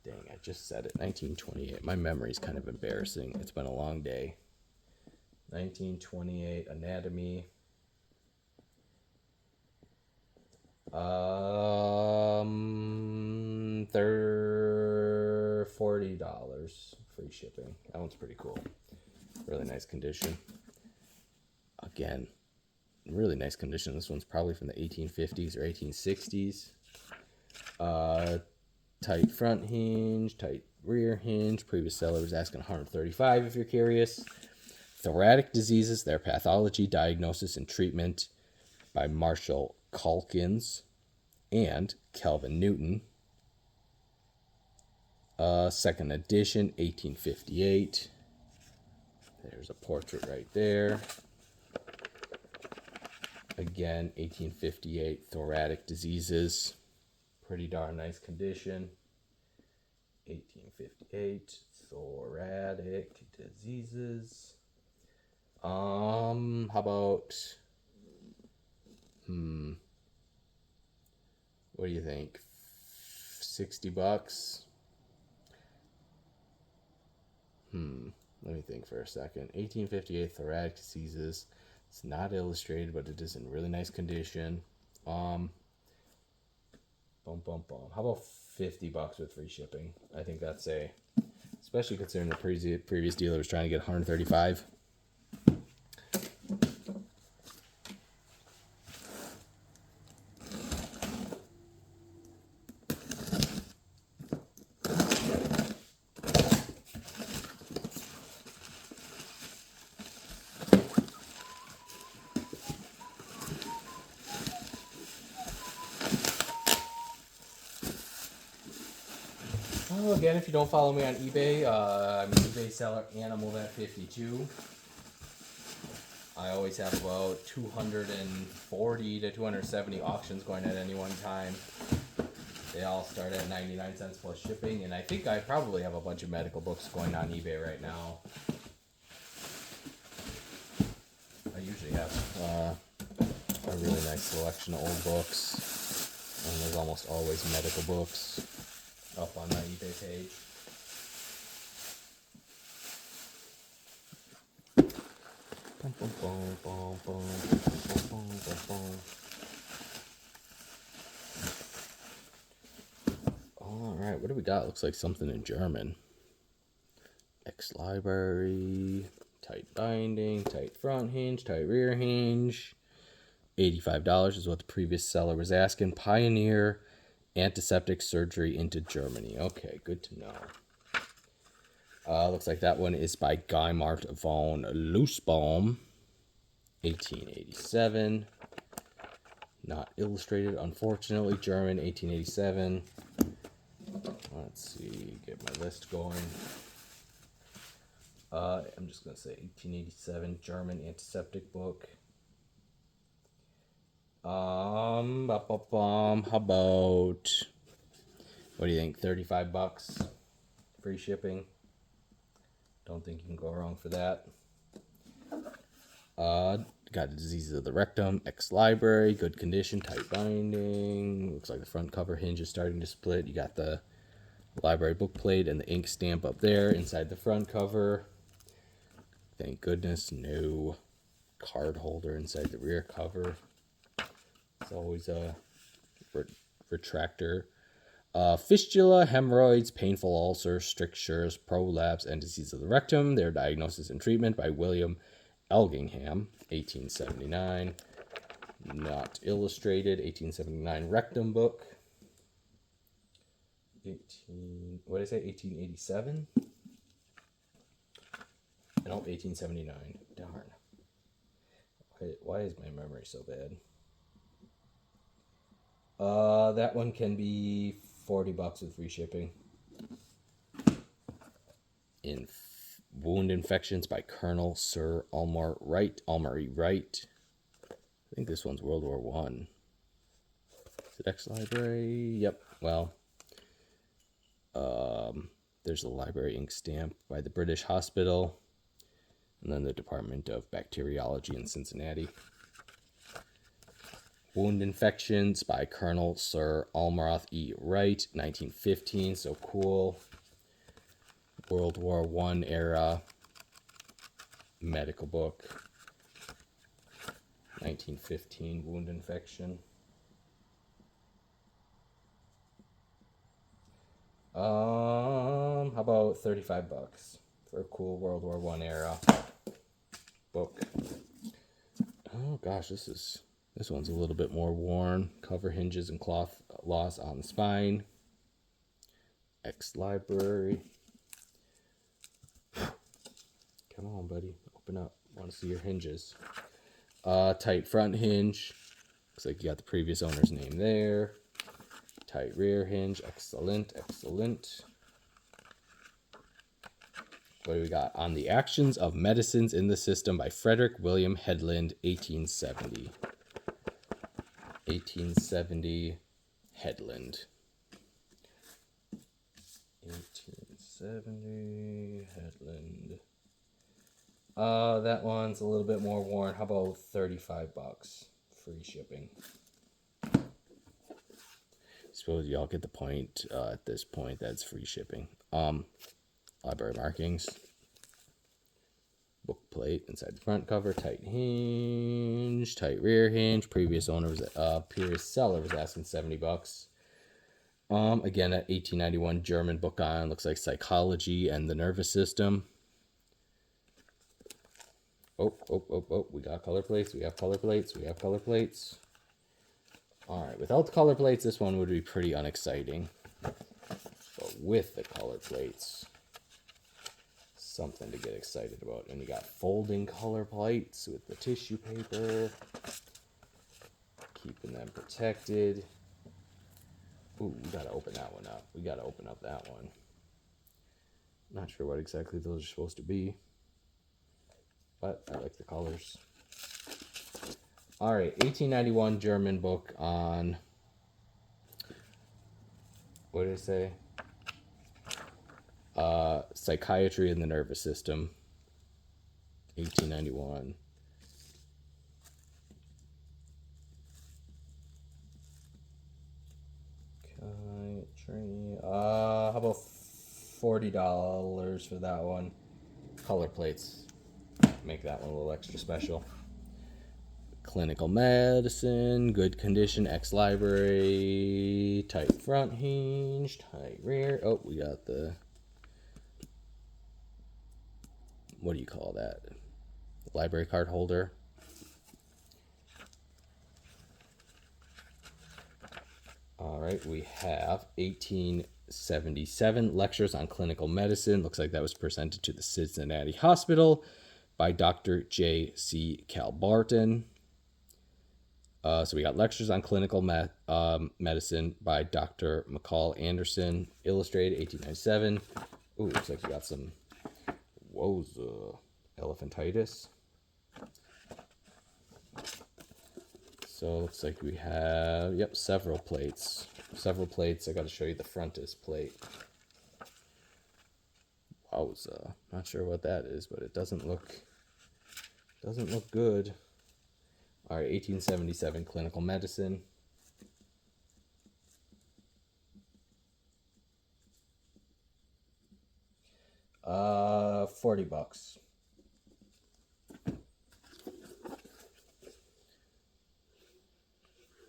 Dang, I just said it. 1928. My memory's kind of embarrassing. It's been a long day. 1928 anatomy. $40 free shipping. That one's pretty cool. Really nice condition. Again, really nice condition. This one's probably from the 1850s or 1860s. Tight front hinge, tight rear hinge. Previous seller was asking 135 if you're curious. Thoracic diseases, their pathology, diagnosis, and treatment by Marshall Calkins and Calvin Newton. Second edition, 1858. There's a portrait right there. Again, 1858, thoracic diseases. Pretty darn nice condition. 1858, thoracic diseases. How about, what do you think? $60? Let me think for a second. 1858, thoracic diseases. It's not illustrated, but it is in really nice condition. How about $50 with free shipping? I think that's especially considering the previous dealer was trying to get 135. Oh, again, if you don't follow me on eBay, I'm an eBay seller Animal Vet 52. I always have about 240 to 270 auctions going at any one time. They all start at 99 cents plus shipping, and I think I probably have a bunch of medical books going on eBay right now. I usually have a really nice selection of old books, and there's almost always medical books up on my eBay page. All right, what do we got? Looks like something in German. Ex-library, tight binding, tight front hinge, tight rear hinge. $85 is what the previous seller was asking. Pioneer antiseptic surgery into Germany. Okay, good to know. Looks like that one is by Geimart von Loosbaum, 1887. Not illustrated, unfortunately. German, 1887. Let's see, get my list going. I'm just going to say 1887, German antiseptic book. How about, what do you think, $35? Free shipping. Don't think you can go wrong for that. Got diseases of the rectum, ex-library, good condition, tight binding. Looks like the front cover hinge is starting to split. You got the library book plate and the ink stamp up there inside the front cover. Thank goodness, no card holder inside the rear cover. It's always a retractor. Fistula, hemorrhoids, painful ulcers, strictures, prolapse, and disease of the rectum. Their diagnosis and treatment by William Elgingham, 1879. Not illustrated, 1879 rectum book. 1887? Nope, 1879. Darn. Why is my memory so bad? That one can be $40 with free shipping. In Wound Infections by Colonel Sir Almary Wright. I think this one's World War One. Is it ex-library? Yep. Well, there's a library ink stamp by the British Hospital. And then the Department of Bacteriology in Cincinnati. Wound Infections by Colonel Sir Almroth E. Wright, 1915. So cool. World War I era medical book. 1915 wound infection. How about $35 for a cool World War I era book? Oh gosh, this one's a little bit more worn. Cover hinges and cloth loss on the spine. Ex-library. Come on, buddy. Open up. I want to see your hinges. Tight front hinge. Looks like you got the previous owner's name there. Tight rear hinge. Excellent, excellent. What do we got? On the Actions of Medicines in the System by Frederick William Headland, 1870. 1870 Headland. 1870 Headland. That one's a little bit more worn. How about $35? Free shipping. Suppose y'all get the point at this point. That's free shipping. Library markings. Book plate inside the front cover. Tight hinge. Tight rear hinge. Previous owner was previous seller was asking $70. Again, at 1891 German book on looks like psychology and the nervous system. Oh, we got color plates. We have color plates. We have color plates. All right, without the color plates, this one would be pretty unexciting. But with the color plates, something to get excited about. And you got folding color plates with the tissue paper, keeping them protected. Ooh, we gotta open that one up. We gotta open up that one. Not sure what exactly those are supposed to be, but I like the colors. All right, 1891 German book on, what did it say? Psychiatry and the nervous system. 1891. How about $40 for that one? Color plates make that one a little extra special. Clinical medicine, good condition, ex-library, tight front hinge, tight rear. Oh, we got the, what do you call that? Library card holder. All right, we have 1877 Lectures on Clinical Medicine. Looks like that was presented to the Cincinnati Hospital by Dr. J.C. Calbarton. So we got Lectures on Clinical Medicine by Dr. McCall Anderson, illustrated, 1897. Ooh, looks like you got some elephantitis. So it looks like we have, yep, several plates. Several plates. I got to show you the frontis plate. Wowza. Not sure what that is, but it doesn't look good. All right, 1877 Clinical Medicine. $40.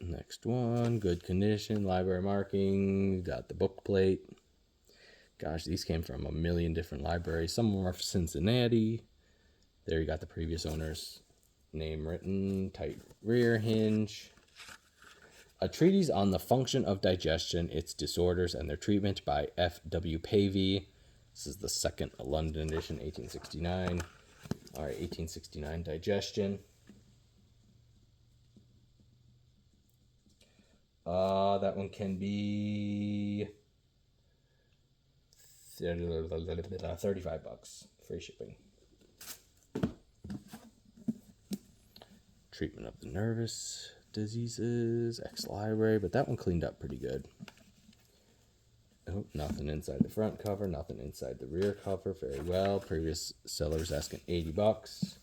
Next one, good condition, library marking, got the book plate. Gosh, these came from a million different libraries. Some of them are from Cincinnati. There you got the previous owner's name written, tight rear hinge. A treatise on the function of digestion, its disorders, and their treatment by F.W. Pavey. This is the second London edition, 1869. All right, 1869 digestion. That one can be $35, free shipping. Treatment of the nervous diseases, ex-library, but that one cleaned up pretty good. Oh, nothing inside the front cover, nothing inside the rear cover. Very well. Previous seller was asking $80.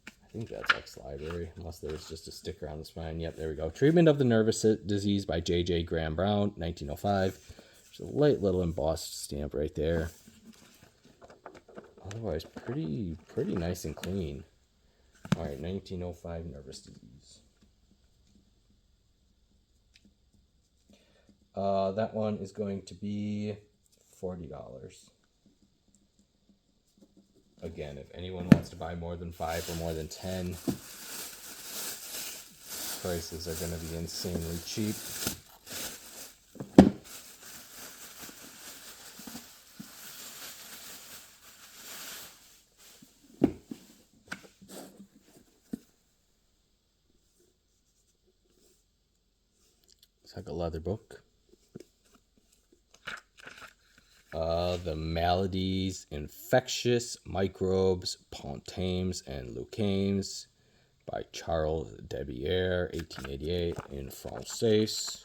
I think that's ex-library, unless there was just a sticker on the spine. Yep, there we go. Treatment of the Nervous Disease by J.J. Graham Brown, 1905. There's a light little embossed stamp right there. Otherwise, pretty nice and clean. All right, 1905 Nervous Disease. That one is going to be $40. Again, if anyone wants to buy more than 5 or more than 10, prices are going to be insanely cheap. It's like a leather book. The Maladies, Infectious Microbes, Pontames, and Leucames by Charles Debier, 1888, in Français.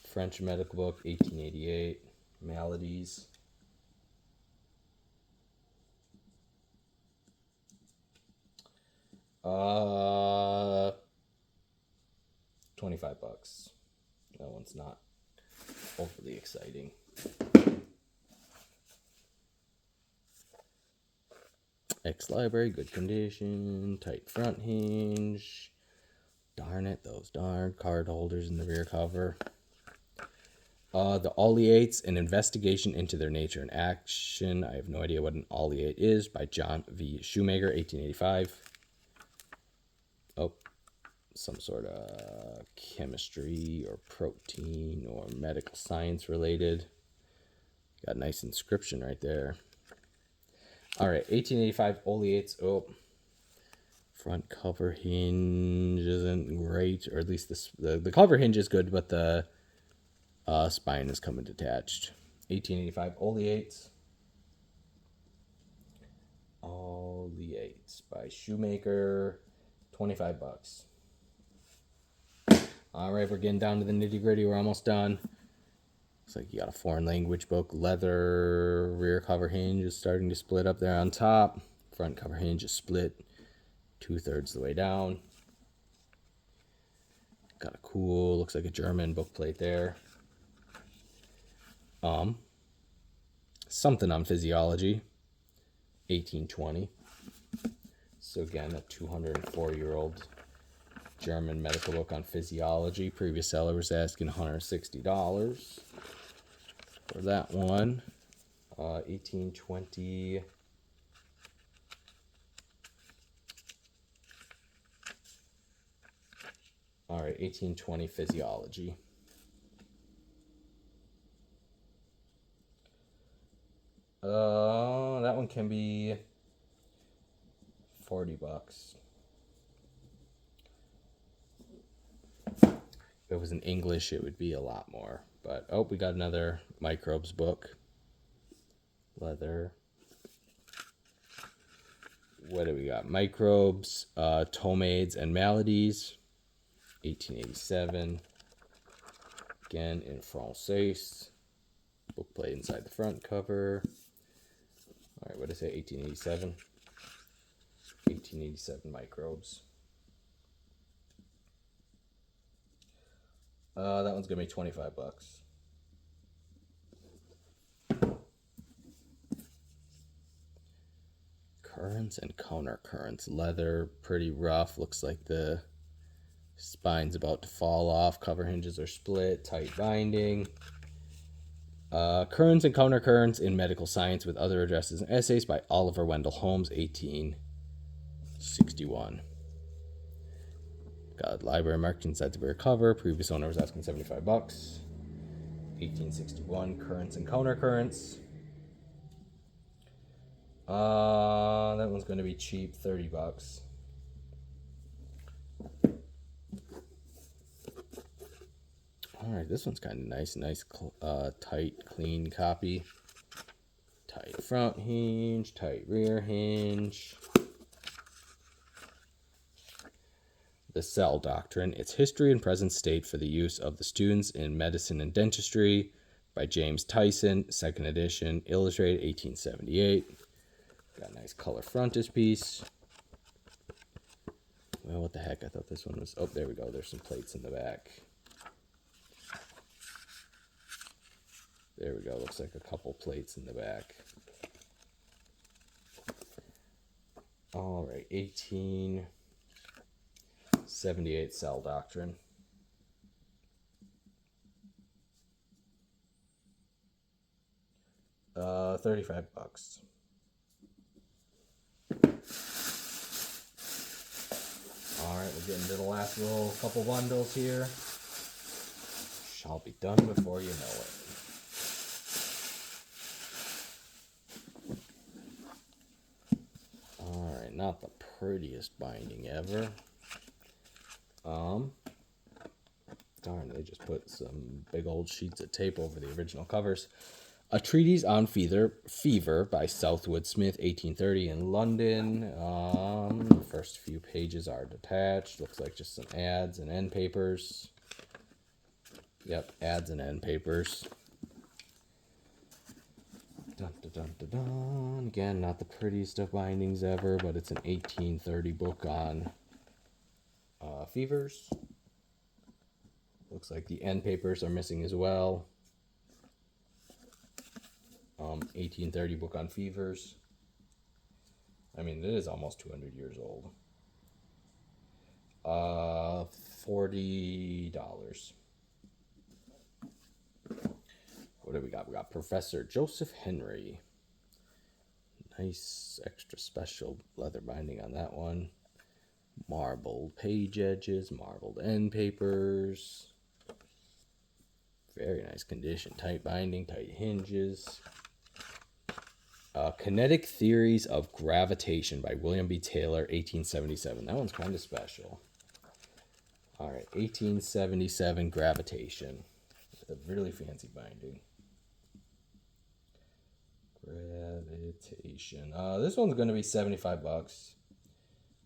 French medical book, 1888. Maladies. $25. That one's not overly exciting. Ex-library, good condition, tight front hinge. Darn it, those darn card holders in the rear cover. The Oleates, An Investigation into Their Nature and Action. I have no idea what an oleate is, by John V. Shoemaker, 1885. Oh, some sort of chemistry or protein or medical science related. Got a nice inscription right there. All right, 1885 Oleates. Oh, front cover hinge isn't great, or at least the cover hinge is good, but the spine is coming detached. 1885 Oleates. Oleates by Shoemaker, $25. All right, we're getting down to the nitty gritty. We're almost done. Looks like you got a foreign language book. Leather rear cover hinge is starting to split up there on top. Front cover hinge is split 2/3 the way down. Got a cool, looks like a German book plate there. Something on Physiology, 1820. So again, a 204-year-old German medical book on physiology. Previous seller was asking $160 for that one. 1820. All right, 1820 Physiology. That one can be $40. If it was in English, it would be a lot more. But, oh, we got another microbes book. Leather. What do we got? Microbes, Tomades and Maladies, 1887. Again, in Français. Book plate inside the front cover. All right, what did I say? 1887. 1887 Microbes. That one's gonna be $25. Currents and counter currents. Leather, pretty rough. Looks like the spine's about to fall off. Cover hinges are split. Tight binding. Currents and counter currents in medical science with other addresses and essays by Oliver Wendell Holmes, 1861. Got library marked inside the rear cover. Previous owner was asking $75. 1861 Currents and Counter Currents. That one's going to be cheap, $30. All right, this one's kind of nice, tight, clean copy. Tight front hinge, tight rear hinge. The Cell Doctrine, Its History and Present State for the Use of the Students in Medicine and Dentistry by James Tyson, second edition, illustrated, 1878. Got a nice color frontispiece. Well, what the heck? I thought this one was... Oh, there we go. There's some plates in the back. There we go. Looks like a couple plates in the back. All right. 1878 Cell Doctrine. $35. All right, we're getting to the last little couple bundles here. Shall be done before you know it. All right, not the prettiest binding ever. Darn, they just put some big old sheets of tape over the original covers. A Treatise on Fever by Southwood Smith, 1830 in London. The first few pages are detached. Looks like just some ads and end papers. Yep, ads and end papers. Dun, dun, dun, dun, dun. Again, not the prettiest of bindings ever, but it's an 1830 book on fevers. Looks like the end papers are missing as well. 1830 book on fevers. I mean, it is almost 200 years old. $40. What do we got? We got Professor Joseph Henry. Nice extra special leather binding on that one. Marbled page edges, marbled end papers. Very nice condition. Tight binding, tight hinges. Kinetic Theories of Gravitation by William B. Taylor, 1877. That one's kind of special. All right, 1877 Gravitation. With a really fancy binding. Gravitation. This one's going to be $75. I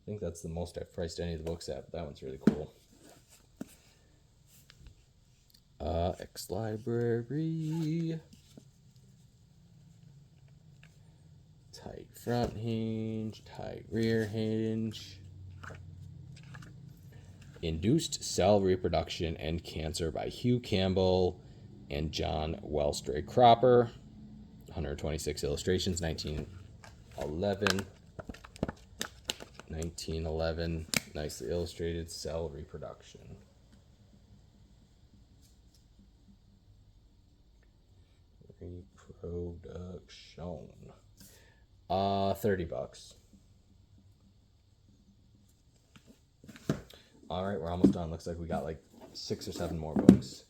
think that's the most I've priced any of the books at, but that one's really cool. Ex-Library. Tight front hinge, tight rear hinge. Induced Cell Reproduction and Cancer by Hugh Campbell and John Wellstray Cropper. 126 illustrations, 1911. 1911, nicely illustrated cell reproduction. Reproduction. $30. All right, we're almost done. Looks like we got like 6 or 7 more books.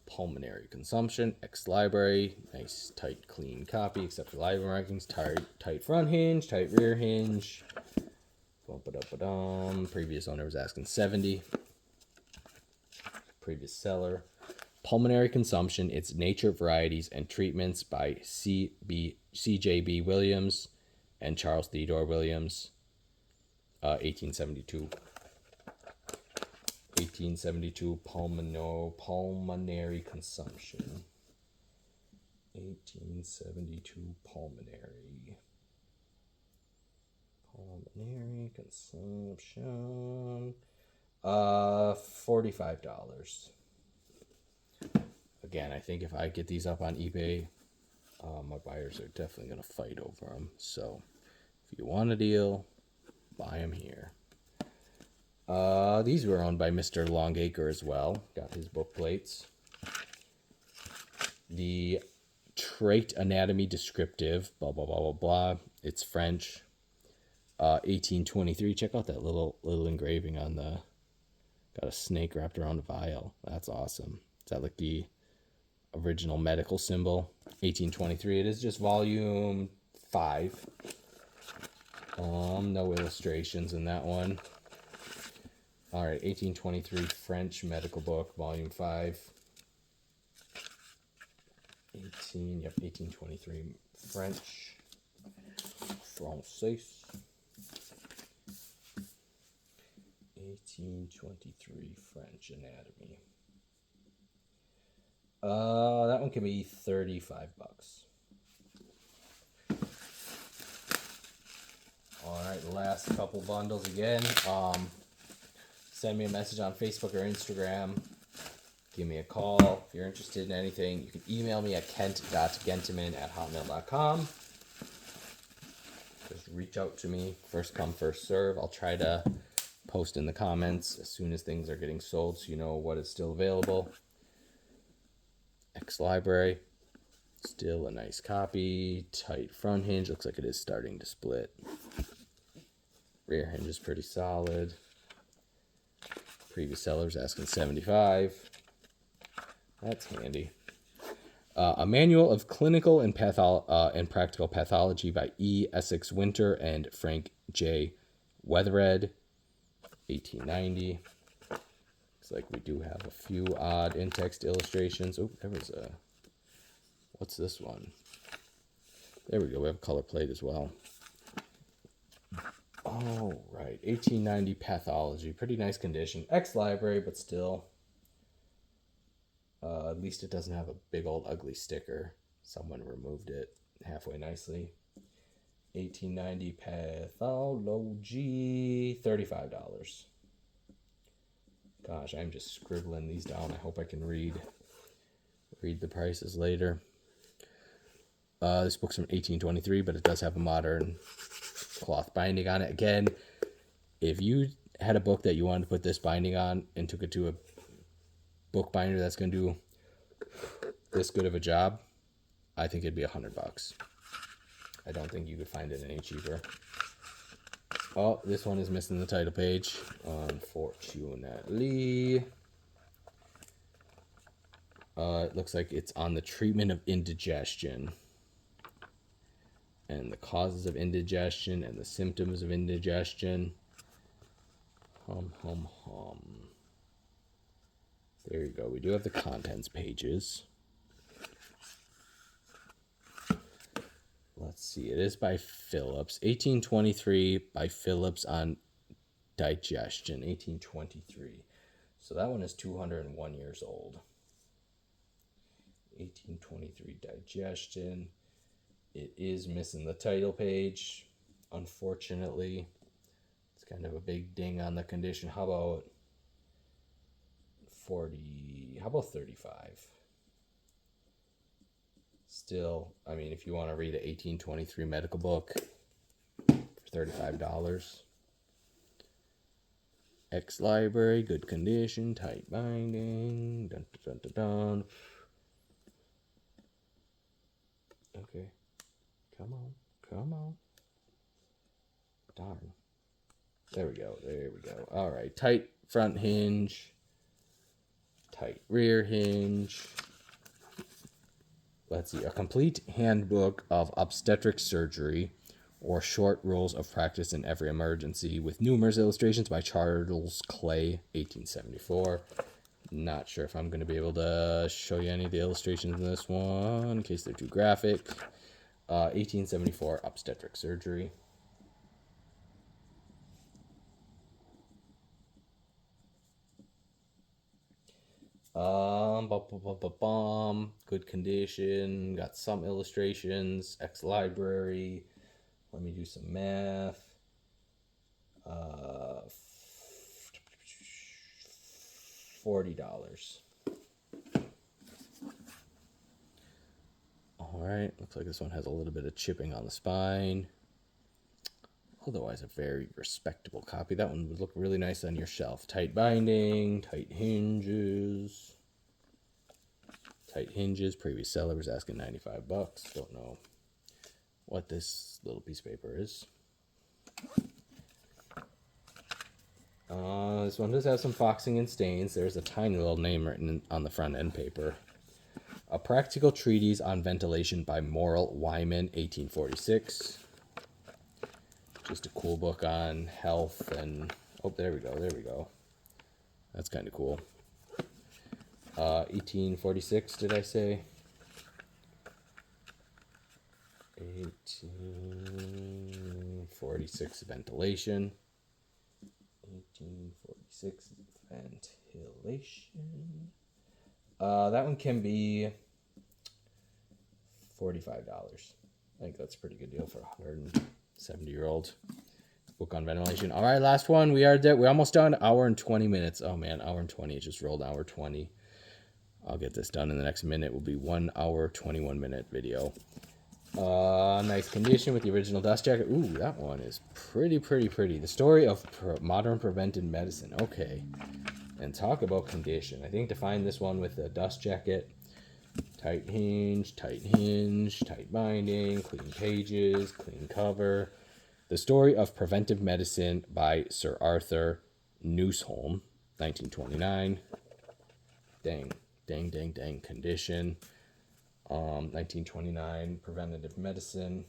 Pulmonary Consumption, Ex-Library, nice tight clean copy except for library markings. Tight front hinge, tight rear hinge. Previous owner was asking $70. Previous seller. Pulmonary Consumption, Its Nature, Varieties, and Treatments by C.J.B. Williams and Charles Theodore Williams, 1872. 1872 Pulmonary Consumption. 1872 Pulmonary Consumption. $45. Again, I think if I get these up on eBay, my buyers are definitely going to fight over them. So if you want a deal, buy them here. These were owned by Mr. Longacre as well. Got his book plates. The Trait Anatomy Descriptive, blah, blah, blah, blah, blah. It's French. 1823. Check out that little engraving on the... Got a snake wrapped around a vial. That's awesome. Is that like the original medical symbol? 1823. It is just volume 5. No illustrations in that one. All right, 1823 French medical book, volume 5. 1823 French. Français. 1823 French anatomy. That one can be $35. All right, the last couple bundles again. Send me a message on Facebook or Instagram. Give me a call if you're interested in anything. You can email me at kent.gentiman@hotmail.com. Just reach out to me. First come, first serve. I'll try to post in the comments as soon as things are getting sold so you know what is still available. Library. Still a nice copy. Tight front hinge. Looks like it is starting to split. Rear hinge is pretty solid. Previous seller's asking $75. That's handy. A Manual of Clinical and Practical Pathology by E. Essex Winter and Frank J. Weathered, 1890. Looks like we do have a few odd in-text illustrations. Oh, there was a... What's this one? There we go. We have a color plate as well. Oh, right. 1890 Pathology. Pretty nice condition. Ex-library, but still. At least it doesn't have a big old ugly sticker. Someone removed it halfway nicely. 1890 Pathology. $35. Gosh, I'm just scribbling these down. I hope I can read the prices later. This book's from 1823, but it does have a modern cloth binding on it. Again, if you had a book that you wanted to put this binding on and took it to a book binder that's going to do this good of a job, I think it'd be $100. I don't think you could find it any cheaper. Oh, this one is missing the title page, unfortunately. It looks like it's on the treatment of indigestion and the causes of indigestion and the symptoms of indigestion. Hum, hum, hum. There you go. We do have the contents pages. Let's see. It is by Phillips. 1823 by Phillips on digestion. 1823. So that one is 201 years old. 1823 digestion. It is missing the title page, unfortunately. It's kind of a big ding on the condition. How about 40? How about 35? Still, I mean, if you want to read an 1823 medical book for $35. Ex-library, good condition, tight binding. Dun, dun, dun, dun. Okay. Come on. Come on. Darn. There we go. There we go. All right. Tight front hinge. Tight rear hinge. Let's see. A complete handbook of obstetric surgery or short rules of practice in every emergency with numerous illustrations by Charles Clay, 1874. Not sure if I'm going to be able to show you any of the illustrations in this one in case they're too graphic. 1874 obstetric surgery. Good condition. Got some illustrations. Ex-library. Let me do some math. $40. All right, looks like this one has a little bit of chipping on the spine. Otherwise, a very respectable copy. That one would look really nice on your shelf. Tight binding, tight hinges. Tight hinges. Previous seller was asking $95. Don't know what this little piece of paper is. This one does have some foxing and stains. There's a tiny little name written on the front end paper. A Practical Treatise on Ventilation by Morrill Wyman, 1846. Just a cool book on health and... Oh, there we go, there we go. That's kind of cool. 1846, did I say? 1846 ventilation. 1846 ventilation. That one can be $45. I think that's a pretty good deal for a 170-year-old book on ventilation. All right, last one. We are we're almost done. Hour and 20 minutes. Oh man, hour and 20. It just rolled hour 20. I'll get this done in the next minute. Will be 1 hour 21-minute video. Nice condition with the original dust jacket. Ooh, that one is pretty. The story of modern preventive medicine. Okay, and talk about condition. I think to find this one with the dust jacket. Tight hinge, tight binding, clean pages, clean cover. The Story of Preventive Medicine by Sir Arthur Newsholm, 1929. Dang condition. 1929, preventative medicine.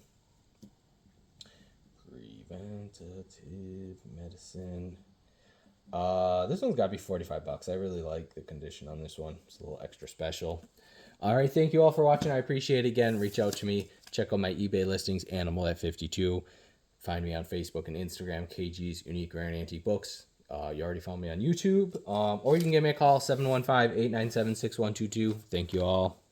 This one's got to be $45. I really like the condition on this one. It's a little extra special. All right, thank you all for watching. I appreciate it. Again, reach out to me. Check out my eBay listings, Animal at 52. Find me on Facebook and Instagram, KG's Unique Rare and Antique Books. You already found me on YouTube. Or you can give me a call, 715-897-6122. Thank you all.